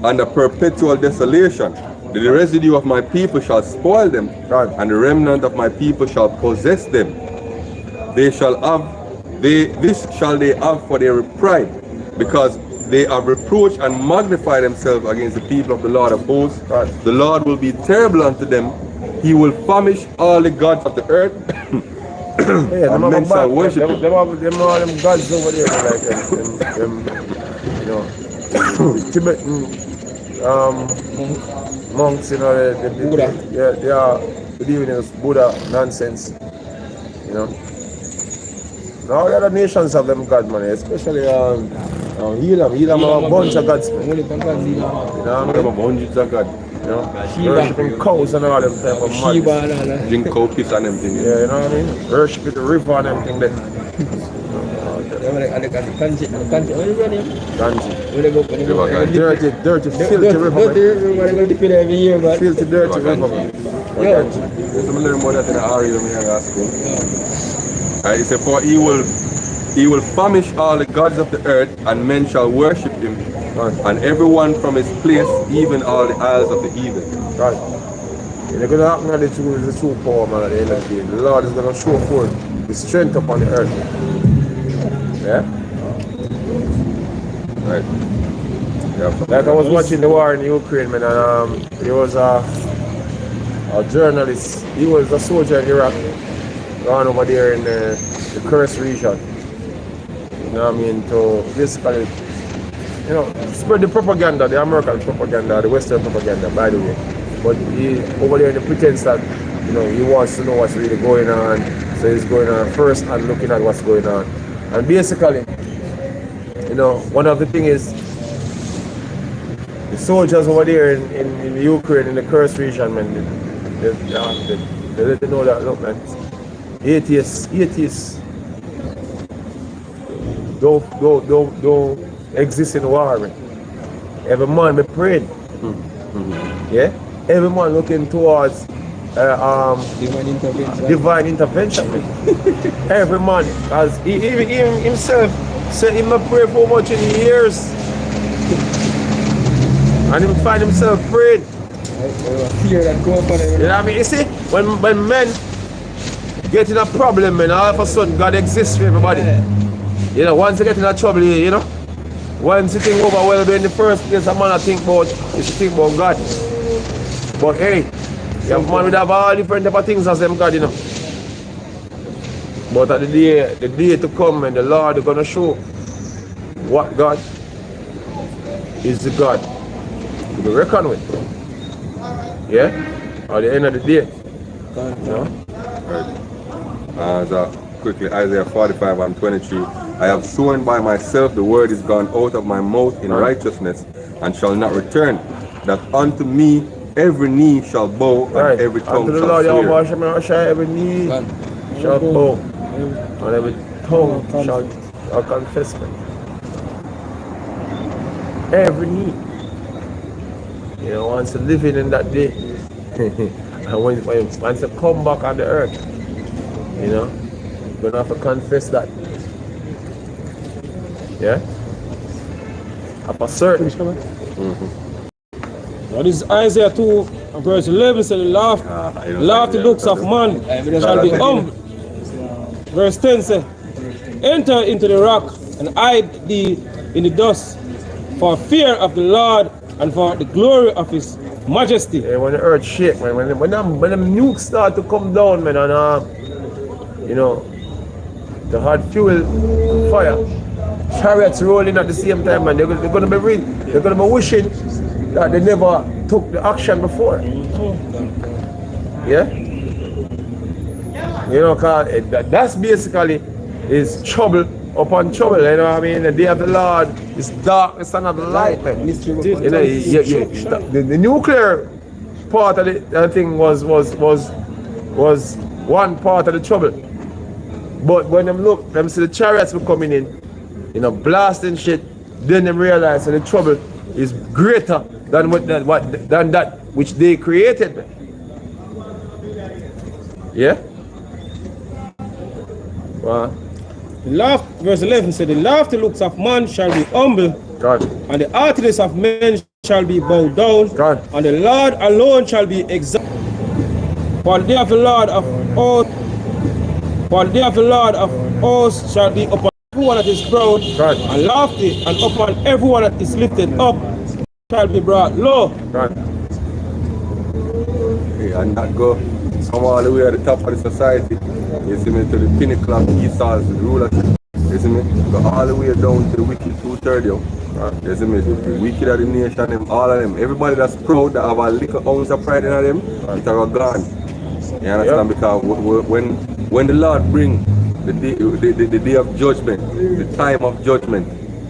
under perpetual desolation, the residue of my people shall spoil them, and the remnant of my people shall possess them. This shall they have for their pride, because they have reproached and magnified themselves against the people of the Lord of hosts. The Lord will be terrible unto them. He will famish all the gods of the earth. Yeah, and men shall worship them gods over there, like them you know, Tibetan monks, you know, Buddha. they are believing in this Buddha nonsense, you know. Now the other nations have them God, man, especially Elam have a bunch of gods, man. You know what I mean? Hundreds of gods. You know, worshipping cows and all them type of madness. Drink cow piss and them things. Yeah, you know what I mean? Worship the river and them thing there. Dirty, filthy river. Filthy, dirty river. There's some learn about that in the area when you're at school. He said, for he will famish all the gods of the earth, and men shall worship him, and everyone from his place, even all the isles of the heathen. Right. You're going to happen at the true power, man, at the end of the day. The Lord is going to show forth his strength upon the earth. Yeah? Right. Yeah. Like I was watching the war in Ukraine, man, and there was a journalist. He was a soldier in Iraq, gone over there in the Kursk region. You know what I mean? To basically, you know, spread the propaganda, the American propaganda, the Western propaganda, by the way. But he over there in the pretense that, you know, he wants to know what's really going on. So he's going on first and looking at what's going on. And basically, you know, one of the things is the soldiers over there in Ukraine, in the Kursk region, man, they let you know that, look, man, atheists don't exist in war, man. Every man be praying. Yeah? Every man looking towards divine intervention. Every man, as even himself said he might pray for much in years, and he find himself praying. Fear that go upon him. You know what I mean? You see, when men get in a problem, man, all of a sudden God exists for everybody. You know, once you get in a trouble, you know, once you think overwhelmed in the first place, a man I think about is to think about God. But hey, your man would have all different type of things as them God, you know. But at the day to come, and the Lord is gonna show what God is the God to be reckoned with. Yeah? At the end of the day. You know? So quickly, Isaiah 45:23. I have sworn by myself, the word is gone out of my mouth in righteousness, and shall not return, that unto me every knee shall bow, and every tongue unto the shall Lord, swear. every knee shall bow, and every tongue shall confess me. every need. You know, once you're living in that day, and once you come back on the earth, you know, you're gonna have to confess that. Yeah? Of a certain. Now this is Isaiah 2 verse 11 says, lofty looks of man shall be humble. Verse 10 says, enter into the rock and hide thee in the dust for fear of the Lord and for the glory of his majesty. Yeah, when the earth shake, man, when them nukes start to come down, man, and you know, the hard fuel fire, chariots rolling at the same time, man, they're gonna be wishing that they never took the action before. Yeah? You know, cause that's basically is trouble upon trouble, you know what I mean? The day of the Lord is darkness and not the light, man. You know, the nuclear part of the thing was one part of the trouble. But when them see the chariots were coming in, you know, blasting shit, then them realize that the trouble is greater than that which they created. Man. Yeah? Wow. Verse 11 said, the lofty looks of man shall be humble, God. And the haughtiness of men shall be bowed down, God. And the Lord alone shall be exalted. For the day of the Lord of hosts shall be upon everyone that is proud, God. And lofty, and upon everyone that is lifted up shall be brought low. God. Yeah, and that go come all the way at the top of the society. You see me, to the pinnacle of Esau's rulership. You see me? Go all the way down to the wicked 2/3. You see me? The wicked of the nation, them, all of them. Everybody that's proud, that have a little ounce of pride in them, it's all gone. You understand? Yep. Because when the Lord bring the day of judgment, the time of judgment,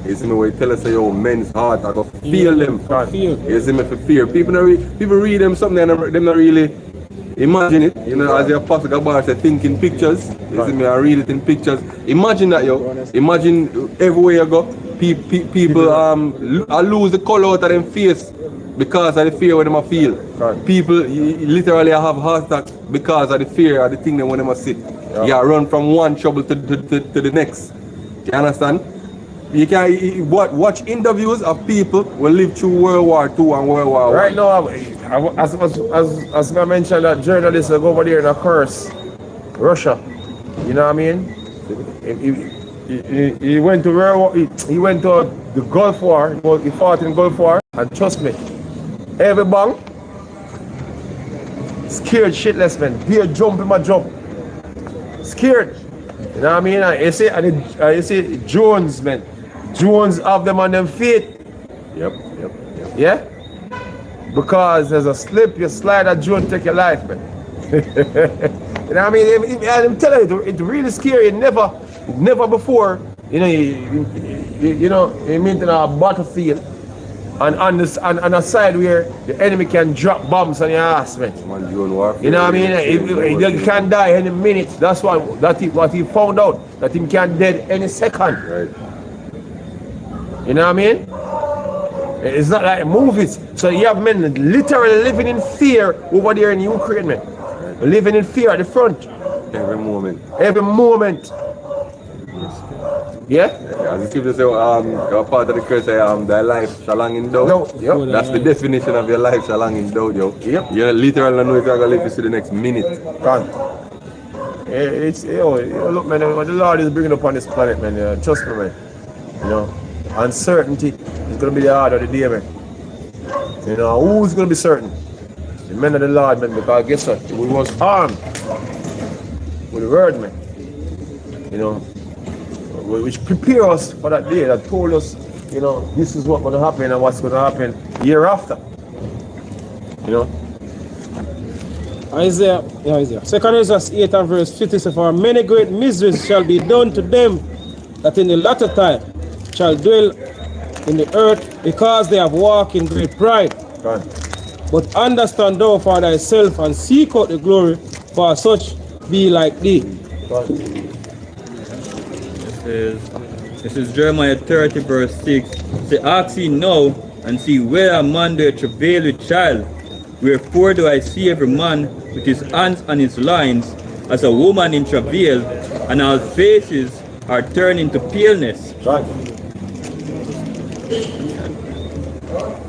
you see me, where he tell us, yo, men's heart are going to feel them. You see me, for fear. People read them something and they're not really imagine it, you know, as the Apostle Gabar said, think in pictures. You see me, I read it in pictures. Imagine that, yo. Imagine everywhere you go, people lose the color out of them face because of the fear when they feel. People literally have heart attacks because of the fear of the thing they want them to see. Yeah, run from one trouble to the next. You understand? You can watch interviews of people who lived through World War II and World War I. Right now, as I mentioned, that journalists go over there and curse Russia. You know what I mean? He went to World War. He went to the Gulf War. He fought in Gulf War, and trust me, every bang, scared shitless, man. Beer jump in my jump, scared. You know what I mean? You see drones, man. Drones have them on them feet. Yep. Yeah? Because there's a slip, you slide a drone, take your life, man. You know what I mean? I'm telling you, it's really scary. Never before, you know, you meet in a battlefield and on a side where the enemy can drop bombs on your ass, man. You know what I mean? You can die any minute. That's what he found out, that he can dead any second. Right. You know what I mean? It's not like movies. So you have men literally living in fear over there in Ukraine, man. Right. Living in fear at the front. Every moment. Yeah? As the scripture say, you're part of the curse, thy life shall hang in doubt. No, yep. That's the definition of your life shall hang in doubt, yo. Yep. You literally don't know if you're going to live to the next minute. Can't. It's, look, man, what the Lord is bringing upon this planet, man, trust me, man. You know, uncertainty is going to be the order of the day, man. You know, who's going to be certain? The men of the Lord, man, because guess what? We was armed with the word, man. You know, which prepare us for that day, that told us, you know, this is what's going to happen and what's going to happen year after. You know? Isaiah. 2 Corinthians 8 and verse 50 says, for many great miseries shall be done to them that in the latter time shall dwell in the earth, because they have walked in great pride. God. But understand thou for thyself, and seek out the glory, for such be like thee. God. Is This is Jeremiah 30 verse 6. Say, ask ye now and see where a man doeth travail with child. Wherefore do I see every man with his hands on his loins as a woman in travail, and our faces are turned into paleness. Right.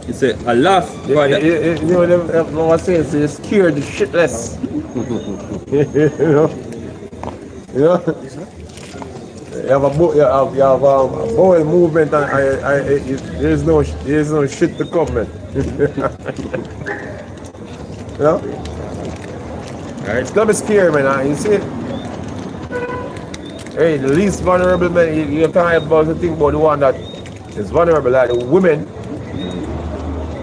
He said, alas, brother. You know what I'm saying? So you're scared shitless. you know? You have a bowel movement and there's no shit to come, man. You know? Right. It's not be scary, man. You see it? Hey, the least vulnerable, man, you can't about to think about the one that is vulnerable, like the women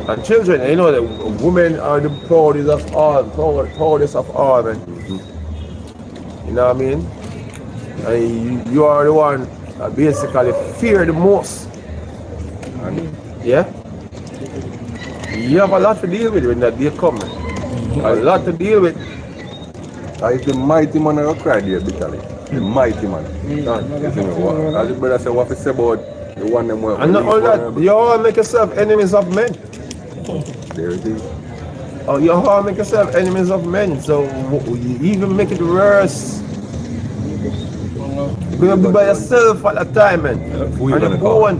and children. You know, the women are the proudest of all, proudest of all, man. You know what I mean? And you are the one that basically fear the most. And, yeah? You have a lot to deal with when that day comes. A lot to deal with. It's the mighty man that cry there, bitterly. The mighty man. As the brother said, what he say about the one them were. And not only that, you all make yourself enemies of men. There it is. Oh, you all make yourself enemies of men. So you even make it worse. You're gonna be by yourself at that time, man. Who you and gonna go call? on.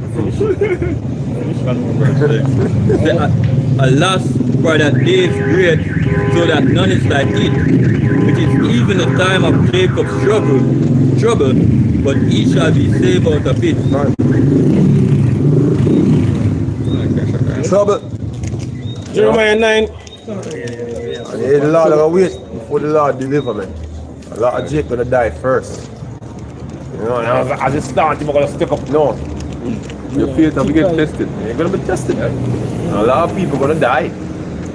Alas, for that day is great, so that none is like it. It is even a time of Jacob's trouble, but he shall be saved out of it. Trouble. Jeremiah 9. And the Lord will wait before the Lord deliver, man. A lot of Jake gonna die first. You know, and as it starts, you're gonna stick up. No. Your faith have to get tested. You're gonna be tested, man. And a lot of people gonna die.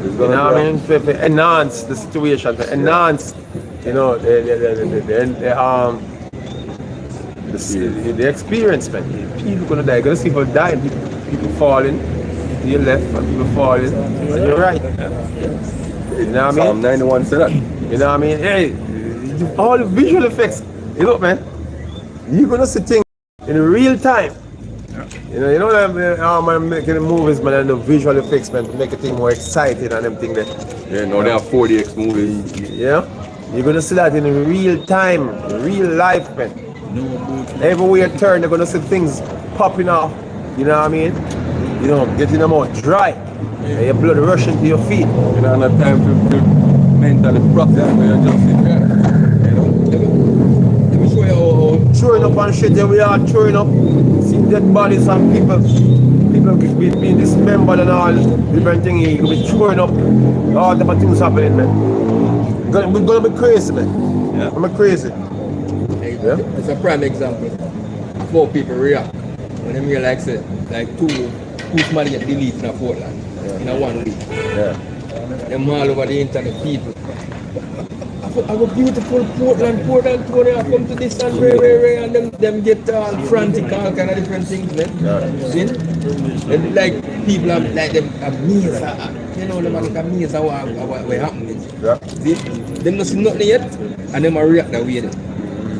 You know what I mean? To enhance the situation, to enhance, you know, the experience, man. People gonna die. You're gonna see people dying, people falling to your left and people falling to your right. You know what I mean? Psalm 91 said that. You know what I mean? Hey, all the visual effects. You know, man, you're gonna see things in real time. You know how I'm making the movies, man, and the visual effects, man, to make the thing more exciting and them thing that. Yeah, now they have 4DX movies. Yeah, you're gonna see that in real time, real life, man. Everywhere you turn, you're gonna see things popping off. You know what I mean? You know, getting them out dry, and your blood rushing to your feet. You don't have time to mentally process when you're just sitting there. You know? Let me show you how throwing up and shit. Yeah, we are throwing up. See dead bodies and people being dismembered and all different things. You be throwing up. All type of things happening, man. We're gonna be crazy, man. Yeah. I'm crazy. Yeah. It's a prime example. 4 people react when them hear like say, like two somebody get deleted in a Portland in a 1 week. Yeah. Them all over the internet people. I have a beautiful Portland, Tony, I come to this and rare, and them get all frantic, all kind of different things, man. Yeah. See? And like people are like them amazed, you know, them are like amazed at what happening. Yeah. See? Them not see nothing yet, and them are react that way.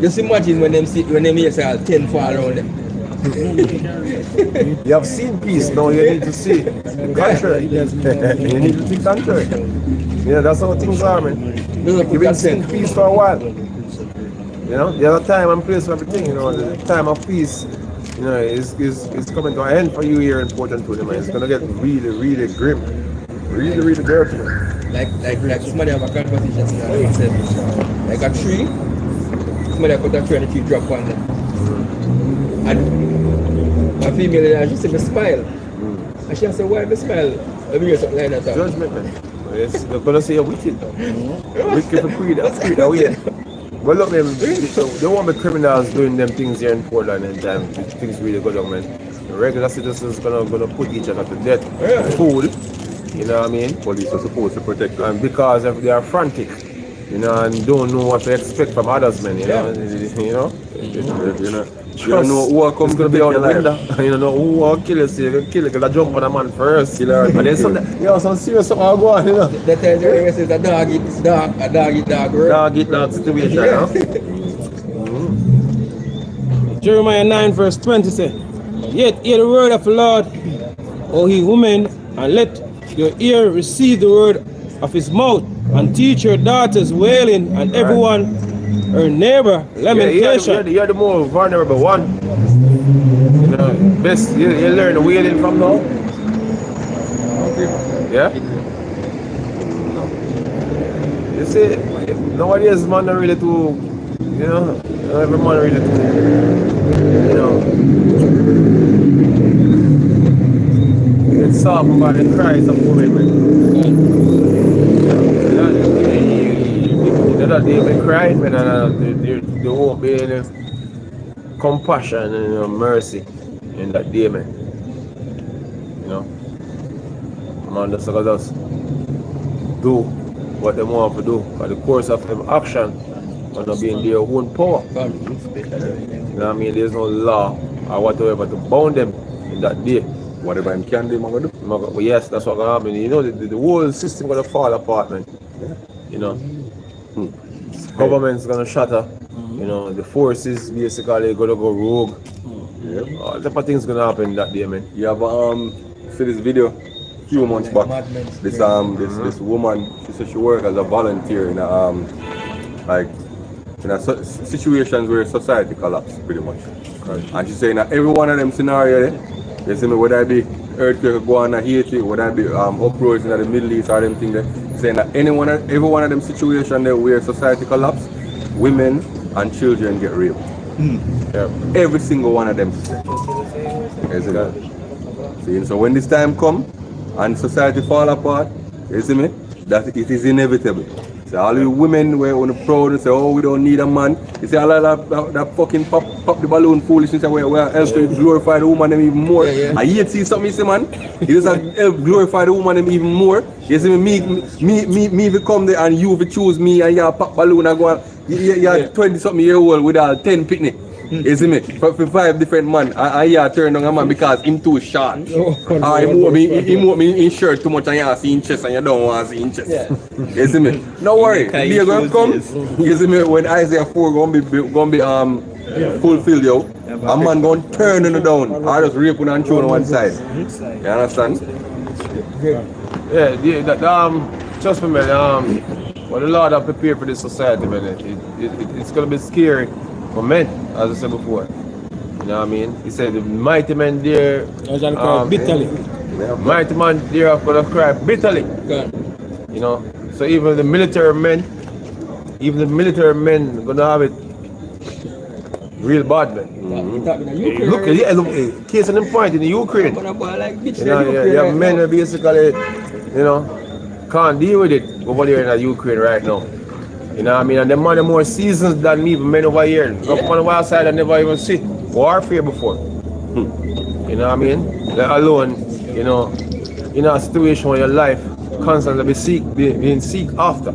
Just imagine when them hear say all 10 fall around them. You have seen peace, now you need to see the contrary. You need to see contrary. Yeah, that's how things are, man. You've been seeing peace for a while. You know, there's a time and place for everything, you know, the time of peace, you know, is coming to an end for you here in Portland too, man. It's gonna get really, really grim. Really, really dirty. Like somebody have a conversation and said, like a tree, somebody put a tree and the tree drop on them. And a female, she said, me smile. And she said, why me smile? Let me hear something like that. Judgment, man. They're gonna say you're wicked. Wicked for creed that way. But look, man, they won't be criminals doing them things here in Portland and time. Things really go down, man. The regular citizens gonna put each other to death. Fool. You know what I mean? Police are supposed to protect them. And because they are frantic, you know, and don't know what to expect from others, man. You know, You don't know who will come it's gonna be out the window. You don't know who will kill you, so you can kill you because I jump on a man first. And then some serious something will go on, you know. That tells you it's a dog eat dog, a dog eat dog, right? Dog eat dog situation, you know. Jeremiah 9 verse 20 says, Yet hear the word of the Lord, O ye women, and let your ear receive the word of his mouth, and teach your daughters wailing, and everyone her neighbor lamentation. You're the more vulnerable one. You know, best you learn the wailing from now. Yeah? You see, nowadays man are really too, you know, every man really too, you know, it's soft about the cries of women, man. They've been crying, man, and there won't be any compassion and mercy in that day, man. You know, man, just do what they want to do. For the course of them action, and not being their own power. You know what I mean? There's no law or whatever to bound them in that day. Whatever them can do, man, go do. Well, yes, that's what gonna happen. You know, the whole system gonna fall apart, man. You know, government's gonna shatter. You know, the forces basically gonna go rogue. All type of things gonna happen that day, man. You have see this video a few months back. This this woman, she said she worked as a volunteer in a like in a situations where society collapse pretty much. And she saying that every one of them scenario, you see me, whether it be earthquake go on in Haiti, whether it be uproars in the Middle East or them thing there, saying that every one of them situations there where society collapse, women and children get raped. Yeah. Every single one of them. See, so when this time come and society fall apart, you see me, that it is inevitable. So all the women were on the proud and say, oh, we don't need a man. You see all that fucking pop the balloon foolishness where else to glorify the woman them even more. I yet see something, you see, man. It is help glorify the woman them even more. You see me if come there and you if choose me and you pop balloon and go, you're 20 something year old with all 10 picnic. You see me? For 5 different man, I turn on a man because him too short. Or he move me in shirt too much and you see in chest and you don't want to see in chest. You see me? No worry, they're going to come. You see me? When Isaiah 4 gonna be fulfilled, yo, a man going to turn on the down. I just rape and throw on one side. You understand? Yeah, trust me, man. What the Lord have prepared for this society, man, it's going to be scary. For men, as I said before, you know what I mean? He said the mighty men there, bitterly. Mighty man there are gonna cry bitterly. You know, so even the military men gonna have it real bad, man. Look, case in point in the Ukraine. You know, you have men that basically, you know, can't deal with it over there in the Ukraine right now. You know what I mean? And them man are more seasoned than even men over here. Up on the wild side I never even see warfare before. You know what I mean? Let alone, you know, in a situation where your life constantly being seek after.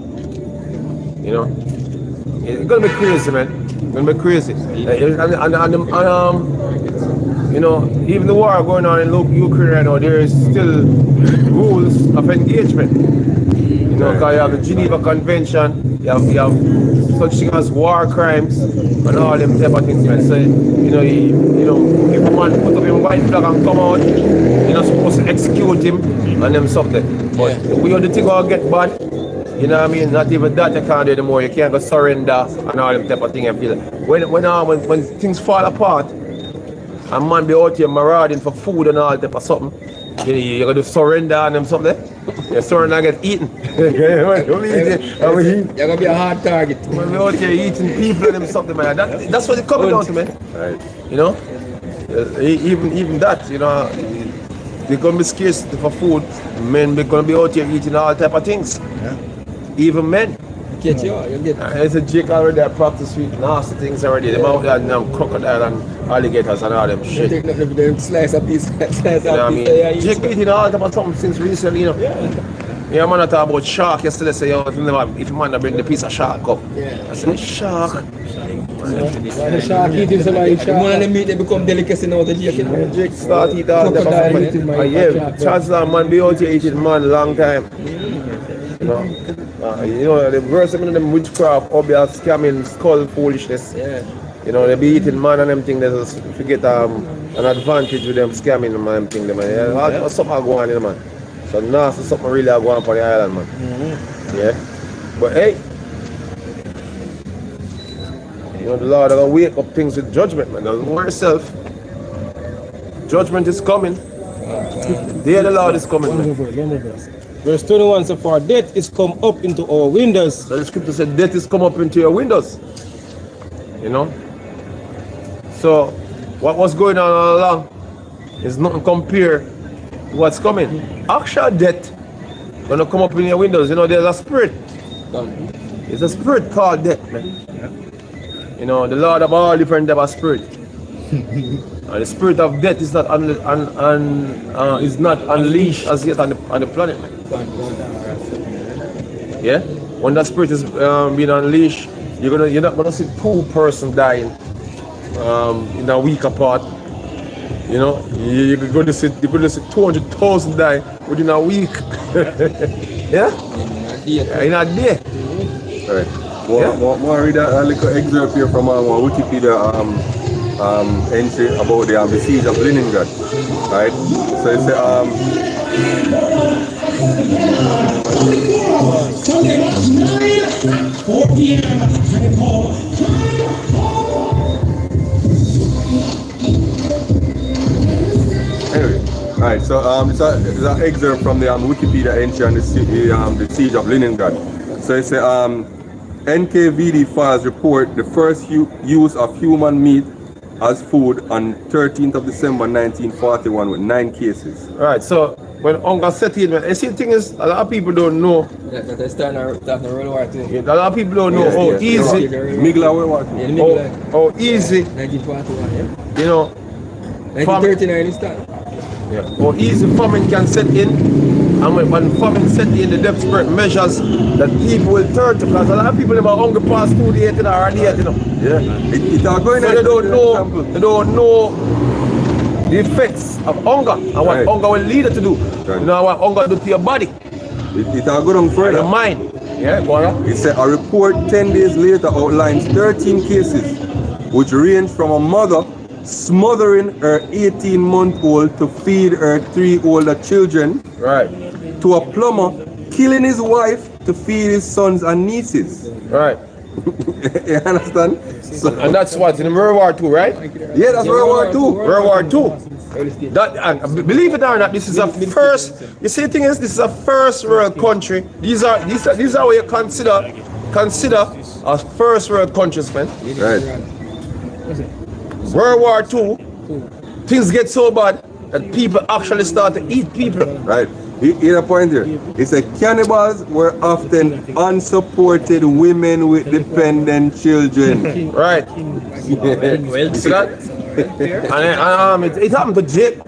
You know? It's gonna be crazy, man. It's gonna be crazy. You know, even the war going on in Ukraine right now, there is still rules of engagement. You know, because you have the Geneva Convention, you have such things as war crimes and all them type of things, man. So, you know, if a man put up him white flag and come out, you're not supposed to execute him and them something. But we the thing will get bad, you know what I mean? Not even that you can't do anymore. You can't go surrender and all them type of thing and feel it. When things fall apart, a man be out here marauding for food and all type of something, you gotta surrender and them something. You surrender and get eaten. You're gonna be a hard target. When we out here eating people and them something, man. That's what it comes down to, man. Right. You know? Even that, you know, they're gonna be scarce for food. Men be gonna be out here eating all type of things. Yeah. Even men. Get you get It's a Jake already that practice with nasty things already. Them out there and crocodile and alligators and all them shit. take nothing for them slice a piece, You know what I mean? Jake eating all type of something since recently, you know. Yeah, man, I talk about shark yesterday. Say, yo, if man bring the piece of shark up. I said, shark. The shark eating somebody shark. One of them meat they become delicacy now. The Jake, you know. Jake start eating all type of something. Yeah, chances are man be out here eating man long time. You know, the verse of them witchcraft, obvious scamming, skull foolishness. Yeah. You know, they be eating man and them thing, they just forget an advantage with them scamming them and them thing, man. Yeah, something go on in man. So nasty something really go on for the island, man. Yeah. But hey, you know, the Lord will wake up things with judgment, man. Don't worry yourself. Judgment is coming. There the Lord is coming, man. Verse 21 so far, death is come up into our windows. So the scripture said, death is come up into your windows. You know? So, what was going on all along is nothing compared to what's coming. Actual death gonna come up in your windows. You know, there's a spirit. It's a spirit called death, man. You know, the Lord of all different type of spirit. And the spirit of death is not unleashed as yet on the planet, man. Yeah? When that spirit is being unleashed, you're not gonna see 2 persons dying in a week apart. You know, you're gonna see 200,000 die within a week. Yeah? In a day. Alright. More read a little excerpt here from Wikipedia entry about the siege of Leningrad. Right? So it's anyway, alright, so it's an excerpt from the Wikipedia entry on the siege of Leningrad. So it's NKVD files report the first use of human meat as food on 13th of December 1941 with 9 cases. Right, so when hunger set in, man, you see the thing is, a lot of people don't know. That they start the World War II. Yeah, a lot of people don't know how easy. Migla World War II. How easy. 1941, yeah. You know. 1939 it started. Yeah. How easy famine can set in, and when famine set in, the desperate measures that people will turn to, because a lot of people have hunger past 2 days or a day, you know. Yeah. It are going so they don't know the effects of hunger and what hunger will lead you to do. Right. You know what hunger do to your body. It are going further. Your mind. Yeah, go on. It said a report 10 days later outlines 13 cases which range from a mother smothering her 18-month-old to feed her 3 older children, right, to a plumber killing his wife to feed his sons and nieces. Right. You understand? So, and that's what, in World War II, right? Yeah, that's World War II. World War II. That, and believe it or not, this is a first, you see the thing is, this is a first world country. These are what you consider as first world countries, man. Right. World War II, things get so bad that people actually start to eat people. Right. Here's a point here. It's a cannibals were often unsupported women with dependent children. Right. Yeah. See that? And it happened to Jake.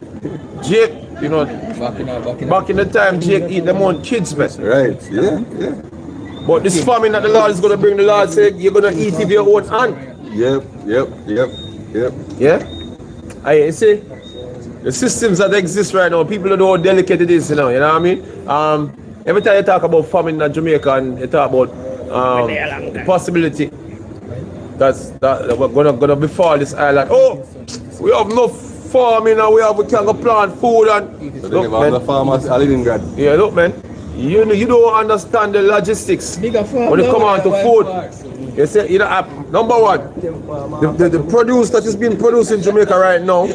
Jake, you know, back in the time, Jake eat them own kids, man. Right. Yeah. Yeah. But this famine that the Lord is going to bring, the Lord said, you're going to eat with your own hand. Yep. Yeah? You see, the systems that exist right now, people don't know how delicate it is, you know what I mean? Every time you talk about famine in Jamaica and you talk about the possibility that we're gonna befall this island. Oh, we have no farming and we can go plant food and look, man, the farmers are living God. Yeah, look, man. You don't understand the logistics when it come on to food. You say, you know, number one, the produce that is being produced in Jamaica right now,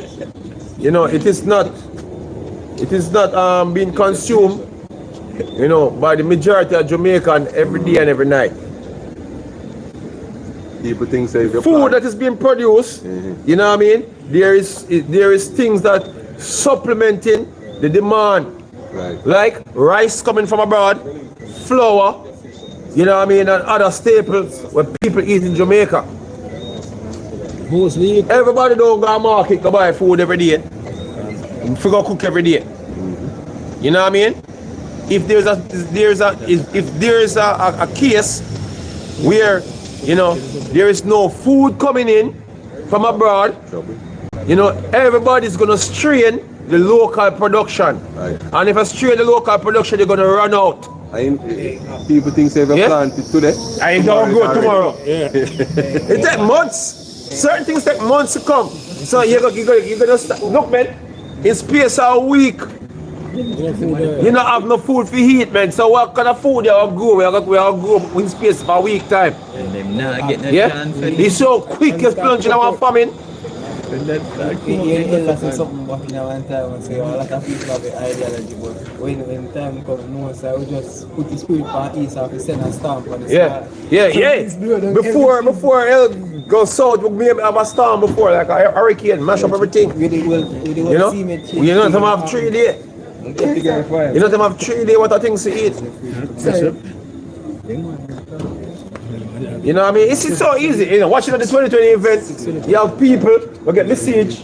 you know, it is not being consumed, you know, by the majority of Jamaican every day and every night. People think say food that is being produced, you know what I mean? There is things that supplementing the demand. Right. Like rice coming from abroad, flour, you know what I mean, and other staples where people eat in Jamaica. Everybody don't go to market to buy food every day. And figure cook every day. You know what I mean? If there's a case where, you know, there is no food coming in from abroad, you know, everybody's gonna strain the local production. Right. And if I strain the local production, they're gonna run out. People think they have a plant today. I don't go tomorrow. Yeah. It takes months. Certain things take months to come. So you're gonna start. Look, man, in space of a week, you don't have no food for eat, man. So what kind of food you have grow? We have grow in space for a week time. And them not get no Yeah? chance for It's so quick, you're plunging in our famine. You say something back in one time and say a lot of people have the ideology, but when time comes, no, so we just put the spirit on east and send a stamp on the Yeah, sky. yeah. Before hell goes south, we may have a storm before, like a hurricane, mash up everything. With the You know? You don't have 3 days. You don't have 3 days what of things to eat. You know what I mean? It's so easy. You know, watching the 2020 event, you have people who get message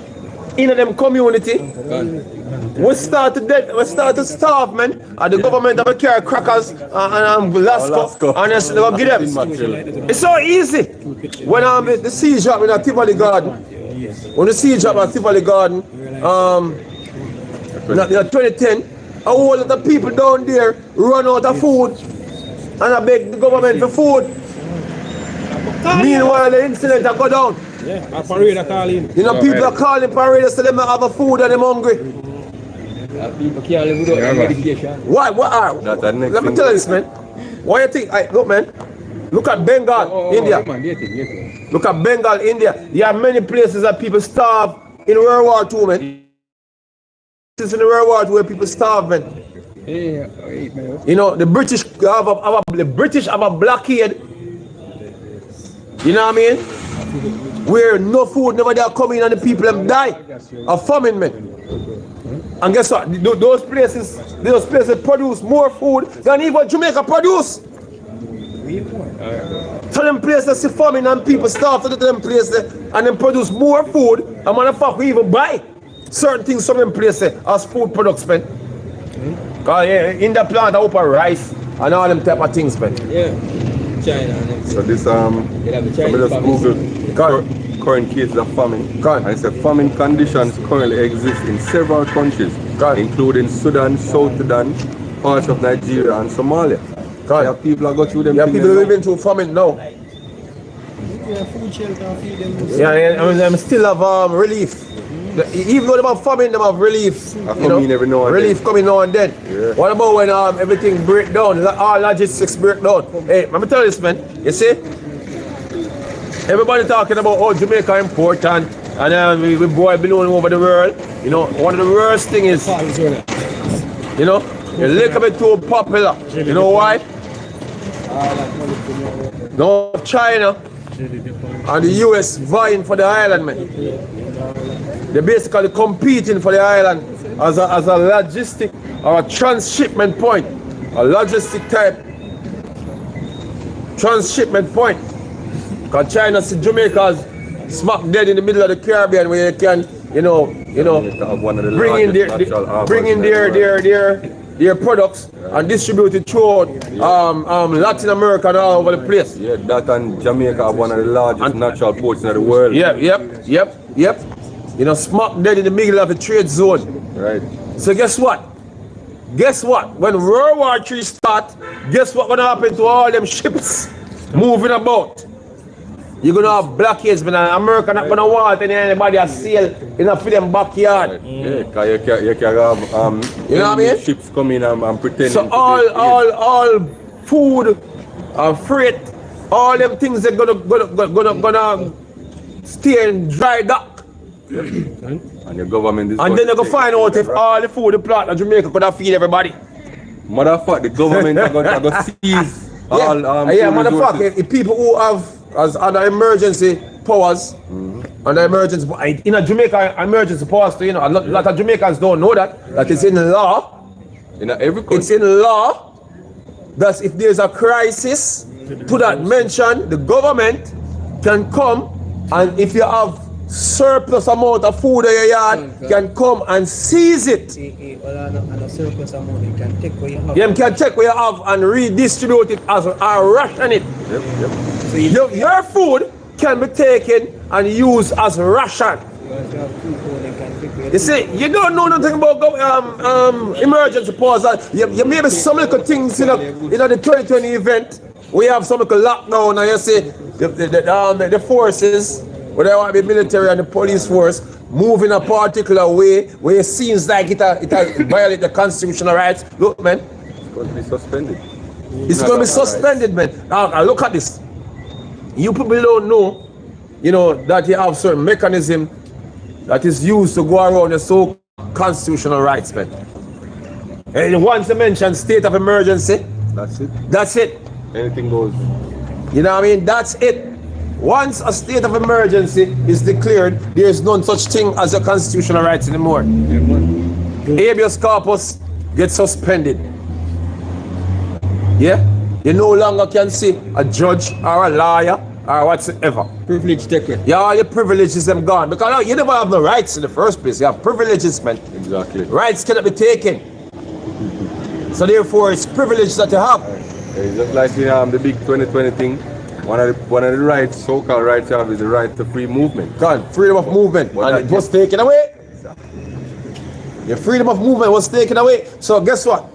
in them community. We start to starve, man. And the government have carry crackers and Lasco and they will give them. It's so easy. When the siege drop in a Tivoli Garden, when the siege drop at Tivoli Garden, in 2010, a whole lot of people down there run out of food and I beg the government for food. Meanwhile, the incident go down. Yeah, a parade are calling. You know, people are calling parade so they may have a food and they're hungry. People can't live without medication. Why? What are? Let me tell you this, man. Why you think? Look, man. Look at Bengal, India. Look at Bengal, India. You have many places that people starve in World War II, man. This is in the World War II where people starve, man. You know, the British have a blockade. You know what I mean? Where no food never there come in and the people them die of famine, man. And guess what? Those places produce more food than even Jamaica produce. So them places see famine and people starve to them places and them produce more food and motherfucker we even buy certain things from them places as food products, man. Cause in the plant I open rice and all them type of things, man. Yeah. China. So this I just Google current cases of famine. And it said famine conditions currently exist in several countries, including Sudan, South Sudan, parts of Nigeria and Somalia. Yeah, people are going through them. Yeah, people living through famine now. Yeah, I mean, them still have relief. Even though they have famine, they have relief. Relief coming now and then. Yeah. What about when everything break down? All logistics break down. Hey, let me tell you this, man. You see? Everybody talking about how Jamaica important and we boy balloon over the world. You know, one of the worst thing is, you know, a little bit too popular. You know why? No, China and the US vying for the island, man. They're basically competing for the island as a logistic or a transshipment point, a logistic type transshipment point. Because China see Jamaica as smack dead in the middle of the Caribbean where you can, bring in their products and distribute it throughout Latin America and all over the place. Yeah, that and Jamaica have one of the largest natural ports in the world. Yep. You know, smack dead in the middle of the trade zone. Right. So guess what? When World War III start, guess what gonna happen to all them ships moving about? You're gonna have blockades, man. America not gonna want anybody to sail in a them backyard. Yeah, because you can have you know what I mean? Ships come in and pretend. So all food and freight, all them things they're gonna stay in dry dock. And the government is and then they go find out if all the food the plant in Jamaica could have feed everybody. Motherfucker, the government are going to seize all motherfucker, if people who have as other emergency powers and emergency in a Jamaica emergency powers too, you know, a lot of Jamaicans don't know that it's in law. It's in law that if there's a crisis, to that mention, the government can come and if you have surplus amount of food in your yard, can come and seize it. Surplus amount, you can take what you have. You can take what you have and redistribute it as or ration it. Yep. So your food can be taken and used as ration. You see, you don't know nothing about emergency powers. You maybe some little things in the 2020 event. We have some little lockdown and you see the forces whether it want to be military and the police force, move in a particular way where it seems like it violate the constitutional rights. Look, man. It's going to be suspended. It's going to be suspended, man. Now, look at this. You people don't know, you know, that you have certain mechanism that is used to go around the so constitutional rights, man. And once you mention state of emergency, That's it. that's it. Anything goes. You know what I mean? That's it. Once a state of emergency is declared, there is no such thing as a constitutional rights anymore. Habeas corpus gets suspended. Yeah? You no longer can see a judge or a lawyer or whatsoever. Privilege taken. Yeah, all your privileges them gone. Because you never have no rights in the first place. You have privileges, man. Exactly. Rights cannot be taken. So therefore, it's privilege that you have. It's just like the big 2020 thing. One of the rights, so-called rights you have is the right to free movement. God, freedom of movement. But And it was taken away. Your freedom of movement was taken away. So guess what?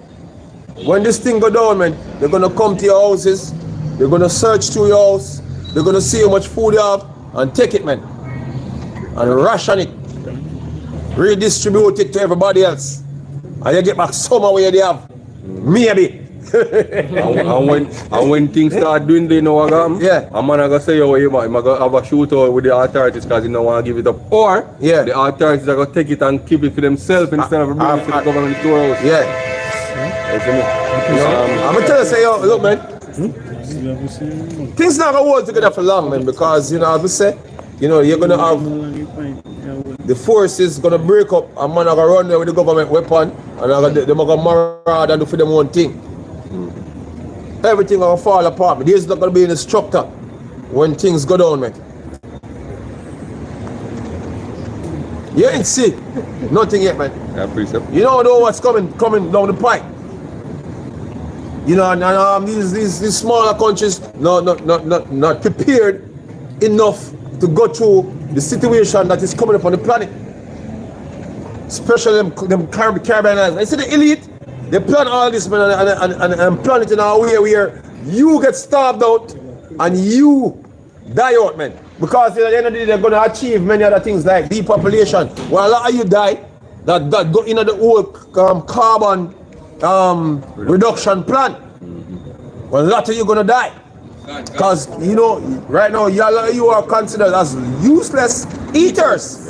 When this thing go down, man, they're gonna come to your houses, they're gonna search through your house, they're gonna see how much food you have and take it, man. And ration it. Redistribute it to everybody else. And you get back some of what you have. Maybe. and when things start doing they know what happen, Yeah. a man gonna say, I'm gonna have a shootout with the authorities because he don't want to give it up. Or Yeah. the authorities are gonna take it and keep it for themselves instead of bringing it to the government storehouse. Yeah. You see me? I'm gonna tell you, say, yo, look, man. Things not gonna hold together for long, man, because you know, as we say, you know, you're gonna have the forces gonna break up and man are gonna run there with the government weapon and they're gonna maraud and do for them one thing. Everything gonna fall apart. But there's not gonna be an instructor when things go down, man. You ain't see nothing yet, man. Yeah, precept. You don't know what's coming down the pipe. You know, and these smaller countries not prepared enough to go through the situation that is coming up on the planet. Especially them Caribbean islands. I see the elite, they plan all this, man, and plan it in a way where you get starved out and you die out, man. Because at the end of the day, they're going to achieve many other things like depopulation. When a lot of you die, that go into the whole carbon reduction plan. Well, a lot of you going to die. Because, you know, right now, you are considered as useless eaters.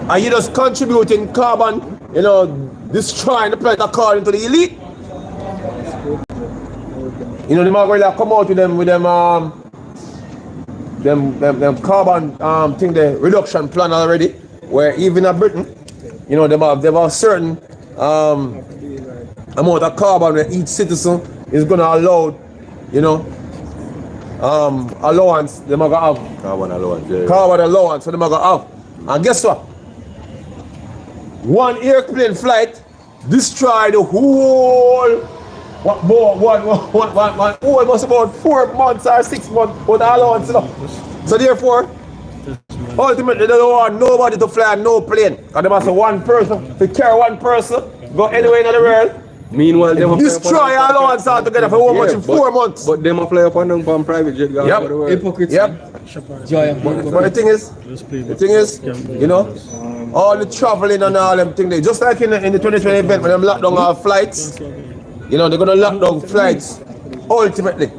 And you're just contributing carbon, you know, destroying the planet according to the elite. You know, they're going to come out with them carbon thing, the reduction plan already, where even in Britain, you know, they have a certain amount of carbon that each citizen is going to allow, you know, allowance, they're going to have. Carbon allowance, yeah. Carbon allowance, so they're going to have. And guess what? One airplane flight destroyed the whole, almost about 4 months or 6 months with allowance, you know. So therefore, ultimately they don't want nobody to fly no plane. Because they must have one person, to carry one person, go anywhere in the world. Meanwhile, them destroy allowance altogether for much in 4 months. But them a fly up on them on private jet. Yep. Hypocrites. Yep. Joy. But the thing is, you know, all the traveling and all them things, just like in the 2020 event when them lock down our flights, you know, they're gonna lock down flights ultimately.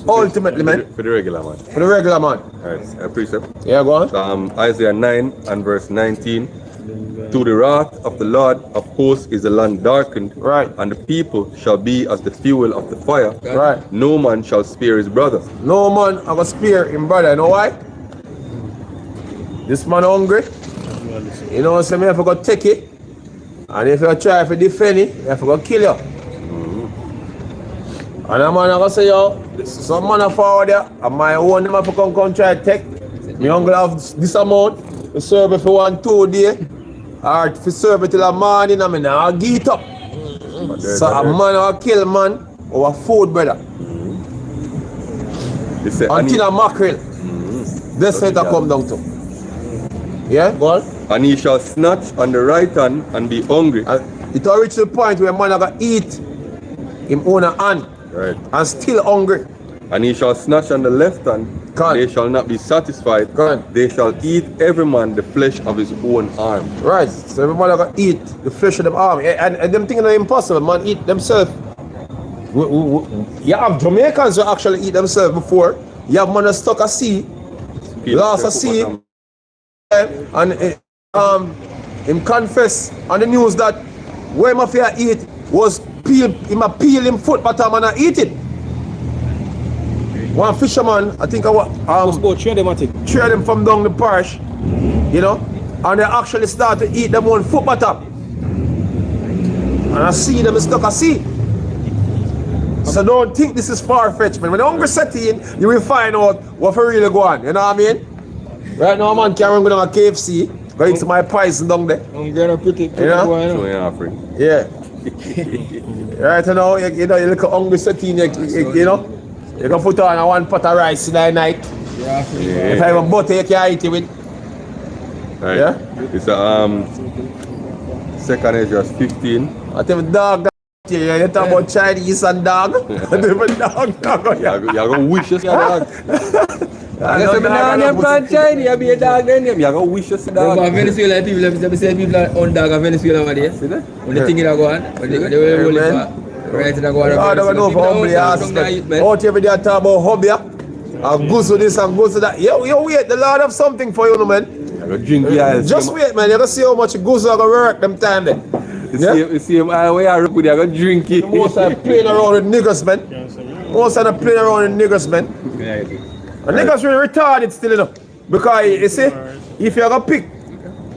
Ultimately, man. For the regular man. For the regular man. Alright, precept. Yeah, go on. Isaiah 9 and verse 19. To the wrath of the Lord of hosts is the land darkened, right, and the people shall be as the fuel of the fire. Right. No man shall spare his brother. No man ever spare him brother. You know why? This man hungry. You know, so me have to go take it. And if you try to defend it, you have to go kill you. And a man I go say, yo, some man forward there, and my own them have to come try to take. Me hungry have this amount to serve it for 1-2 days. Or if you serve it till the morning, I mean, I'll get it up. So a man will kill man over food, brother. Until a mackerel. This is how it come down to. Yeah, go on. And he shall snatch on the right hand and be hungry. It will reach the point where man will eat him own hand, right, and still hungry. And he shall snatch on the left hand They shall not be satisfied. They shall eat every man the flesh of his own arm. Right. So every man gonna eat the flesh of them arm. And them things are impossible. Man eat themselves. You have Jamaicans who actually eat themselves before. You have man that stuck a sea, lost a sea, and him confess on the news that where mafia eat was peel him foot bottom and I eat it. One fisherman, I think trade them from down the parish, you know, and they actually start to eat them on foot bottom. And I see them stuck a sea. So don't think this is far-fetched, man. When the hunger set in, you will find out what for really go on, you know what I mean? Right now, man, can't run to KFC, going to my poison down there. I'm gonna pretty you know? boy, So in Africa. Yeah. Right now, you know, you look at hungry set in, you know, you can put on a one pot of rice in the night. Yeah. If I have a butter, you can eat it with. Right. Yeah? It's a second Ezra 15. I tell you, dog, you talk about Chinese and dog. Different dog. You're going to wish us a dog. Unless I'm not from China, you be a dog then. You're going to wish us a dog. Venezuela people, say people are on dog of Venezuela over there. See that? When the thing is going, they will hold it back. Right, they go on. I don't know for humbly ass. Out every day I talk about hobby. I go to this and go to that. Yo, wait, the Lord have something for you, no, man. Just wait, man. You gotta see how much goose are gonna work them time there. You see him way I rock with you, I gonna drink it. Most are playing around with niggas, man. Most are playing around with niggas, man. And niggas really retarded still, you know. Because you see, if you're gonna pick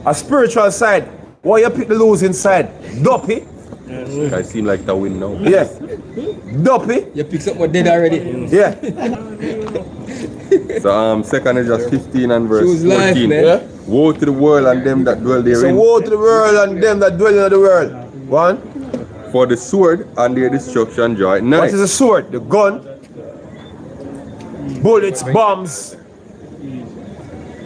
a spiritual side, why you pick the losing side? Dopey. I seem like the win now. Yeah. Dopey. You pick something dead already. Yeah. So 2nd is just 15 and verse 14. Life, yeah. Woe to the world and them that dwell therein. So woe to the world and them that dwell in the world. One. For the sword and their destruction draw at night. What is a sword? The gun. Bullets, bombs.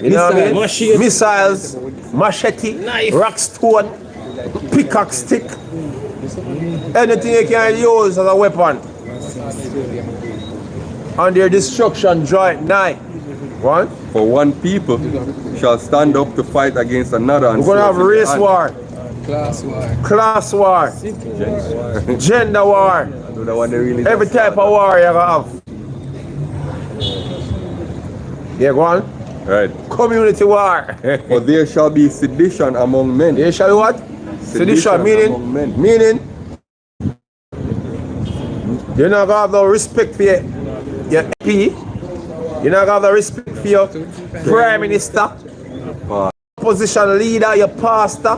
You know what I mean? Missiles, machete, rock stone, pickaxe stick. Anything you can use as a weapon. And their destruction draw at night. One. For one people shall stand up to fight against another. And we're gonna have race war. Class war. Gender war. Every type of war you gonna have. Yeah, go on. Right. Community war. For there shall be sedition among men. There shall be what? Sedition among men. Meaning you're not gonna have no respect for your MP. You're not gonna have no respect for your Prime Minister, opposition leader, your pastor.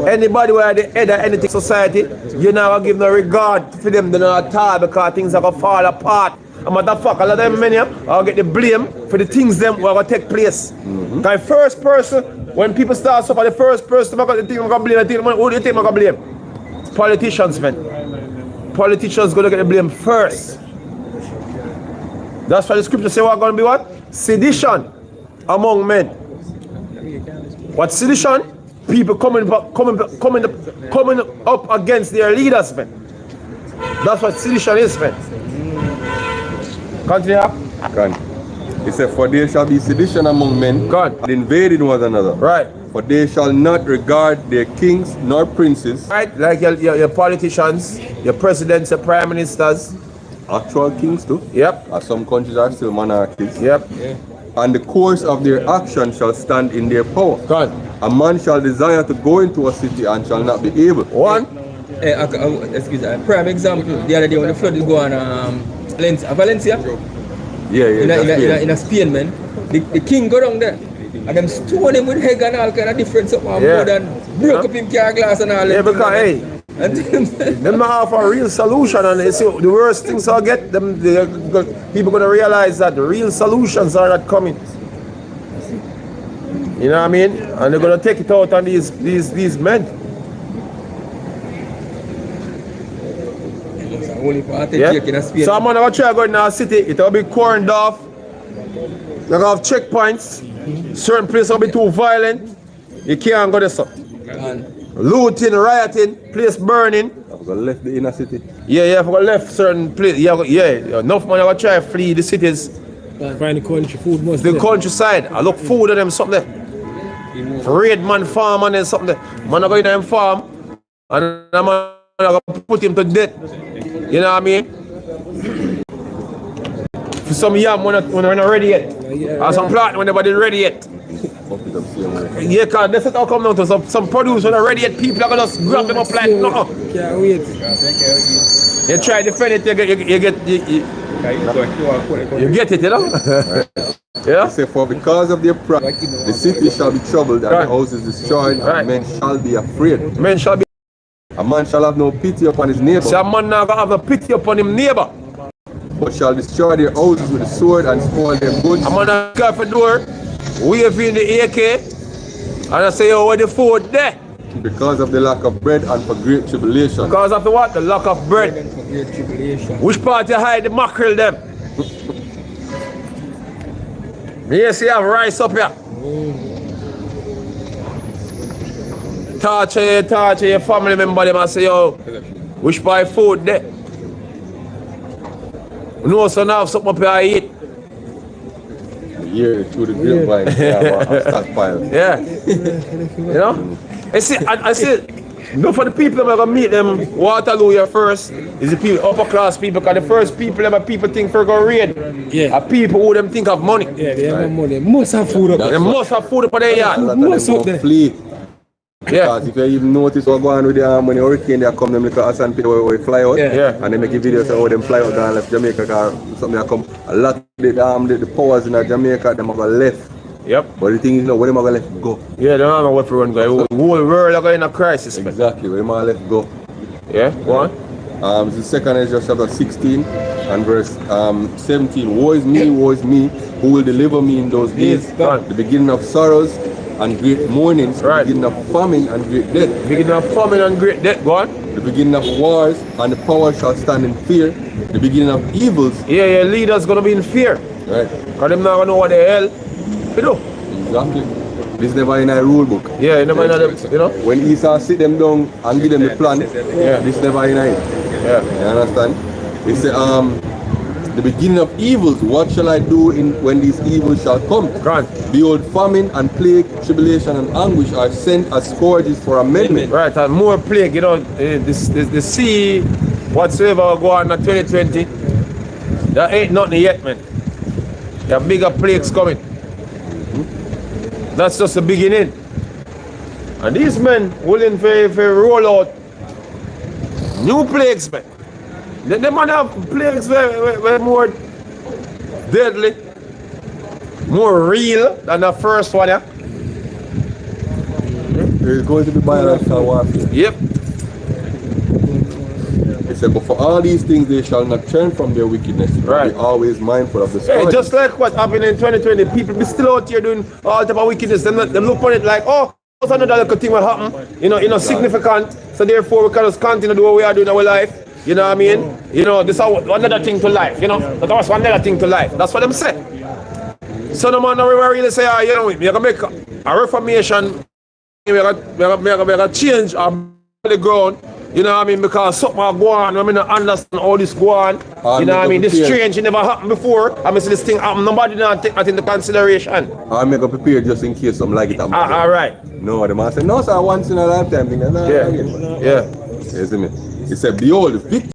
Anybody who are the head of anything society, you're not gonna give no regard for them, they're not at all, because things are gonna fall apart. And matter of fact, a lot of them many I'll get the blame for the things them will gonna take place. Because first person, when people start suffer, the first person the thing I'm gonna blame, who do you think I'm gonna blame? It's politicians, man. Politicians gonna get the blame first. That's why the scripture say we're gonna be what? Sedition among men. What sedition? People coming up against their leaders, man. That's what sedition is, man. Continue. He said, for there shall be sedition among men, and invading one another. Right. For they shall not regard their kings nor princes. Right, like your politicians, your presidents, your prime ministers. Actual kings too. Yep. As some countries are still monarchies. Yep. Yeah. And the course of their action shall stand in their power. A man shall desire to go into a city and shall not be able. One. Excuse me. Prime example. The other day when the flood is going Valencia. Yeah. In Spain, man. The king go down there. And them stone him with egg and all kind of different stuff. Yeah. And broke up him car glass and all that. Yeah, because hey, them not have a real solution, and you see the worst things I get them. People gonna realize that the real solutions are not coming. You know what I mean? And they're gonna take it out on these men. Yeah. So I'm gonna try going in our city. It'll be corned off. They're gonna have checkpoints. Certain places will be too violent. You can't go there, so. Looting, rioting, place burning. I've got left the inner city. Yeah, I've got left certain place. Yeah, enough money I try to flee the cities Find the country food must The there. countryside. I look food of them something there. Raid man farm and then something there. Man I go in them farm and I'm gonna put him to death. You know what I mean? For some yam when we're not ready yet. Or some plant when nobody ready yet. Yeah, cause that's how come down to some produce when they're ready yet, people are gonna just grab them up like no. Can't wait. You try to defend it, you get it, you know? Yeah? Say for because of their pride, the city shall be troubled and the house is destroyed, and men shall be afraid. Men shall be. A man shall have no pity upon his neighbor, So a man now gonna have a pity upon him neighbor. but shall destroy their houses with the sword and spoil their goods. A man now go for the door, waving the AK, and I say, oh, where the food there? Because of the lack of bread and for great tribulation. Because of the what? The lack of bread. Which part you hide the mackerel them? Yes, you have rice up here. Torture your family member them and say, yo, which part food there? No, so now something up here I eat. Year through the grapevine, a stockpile. Yeah. You know? I see, no for the people that are gonna meet them Waterloo here first is the people, upper class people, because the first people ever people think for go raid are people who them think of money. Yeah, they have money. Must have food up They must have food up on their yard. A lot of them go flee. Yeah. Because if you even notice what going on with the when the hurricane they come them like a sand pit where they fly out, Yeah. and they make a video say how them fly out and left Jamaica car something that come a lot of the powers in Jamaica them are gonna left. Yep. But the thing is, where them are gonna left go? Yeah, they don't know where to run go. The whole world are going in a crisis. Man. Exactly, where them are left go. Yeah, go on. The second is just chapter 16 and verse 17. Woe is me, who will deliver me in those days? The beginning of sorrows and great mournings, Right. the beginning of famine and great death, Beginning of famine and great death, go on. the beginning of wars and the power shall stand in fear, the beginning of evils. Yeah, your leaders gonna be in fear. Right, Because them not gonna know what the hell to do. exactly. This never in a rule book. Yeah, you never know them, you know? When Esau sit them down and give them the plan, this never in it. Yeah. You understand? It say, the beginning of evils, what shall I do when these evils shall come? Grant. Behold, famine and plague, tribulation and anguish are sent as scourges for amendment. Right, and more plague, you know, the sea, whatsoever will go on in 2020, there ain't nothing yet, man. There are bigger plagues coming. That's just the beginning. And these men willing to roll out new plagues, man. They might have plagues where more deadly, more real than the first one, yeah? There is going to be biological warfare. Yep. It said, but for all these things they shall not turn from their wickedness, but Right. be always mindful of the Hey, scourge. just like what happened in 2020, people be still out here doing all type of wickedness. They look on it like, oh, what's another little thing will happen? You know, significant. So therefore, we can just continue to do what we are doing in our life. You know what I mean? You know, this is another thing to life. You know, that was one other thing to life. That's what them say. So no man, we really say, you know, we gonna make a reformation. We gonna change the ground. You know what I mean? Because something go on, I mean, I understand all this go on. You know what I mean? This strange, it never happened before. I mean, so this thing happen, nobody didn't take that into consideration. I make a prepare just in case something like it happens. All right. No, the man said, no, sir, once in a lifetime thing. Yeah. You see me? He said, behold, the victory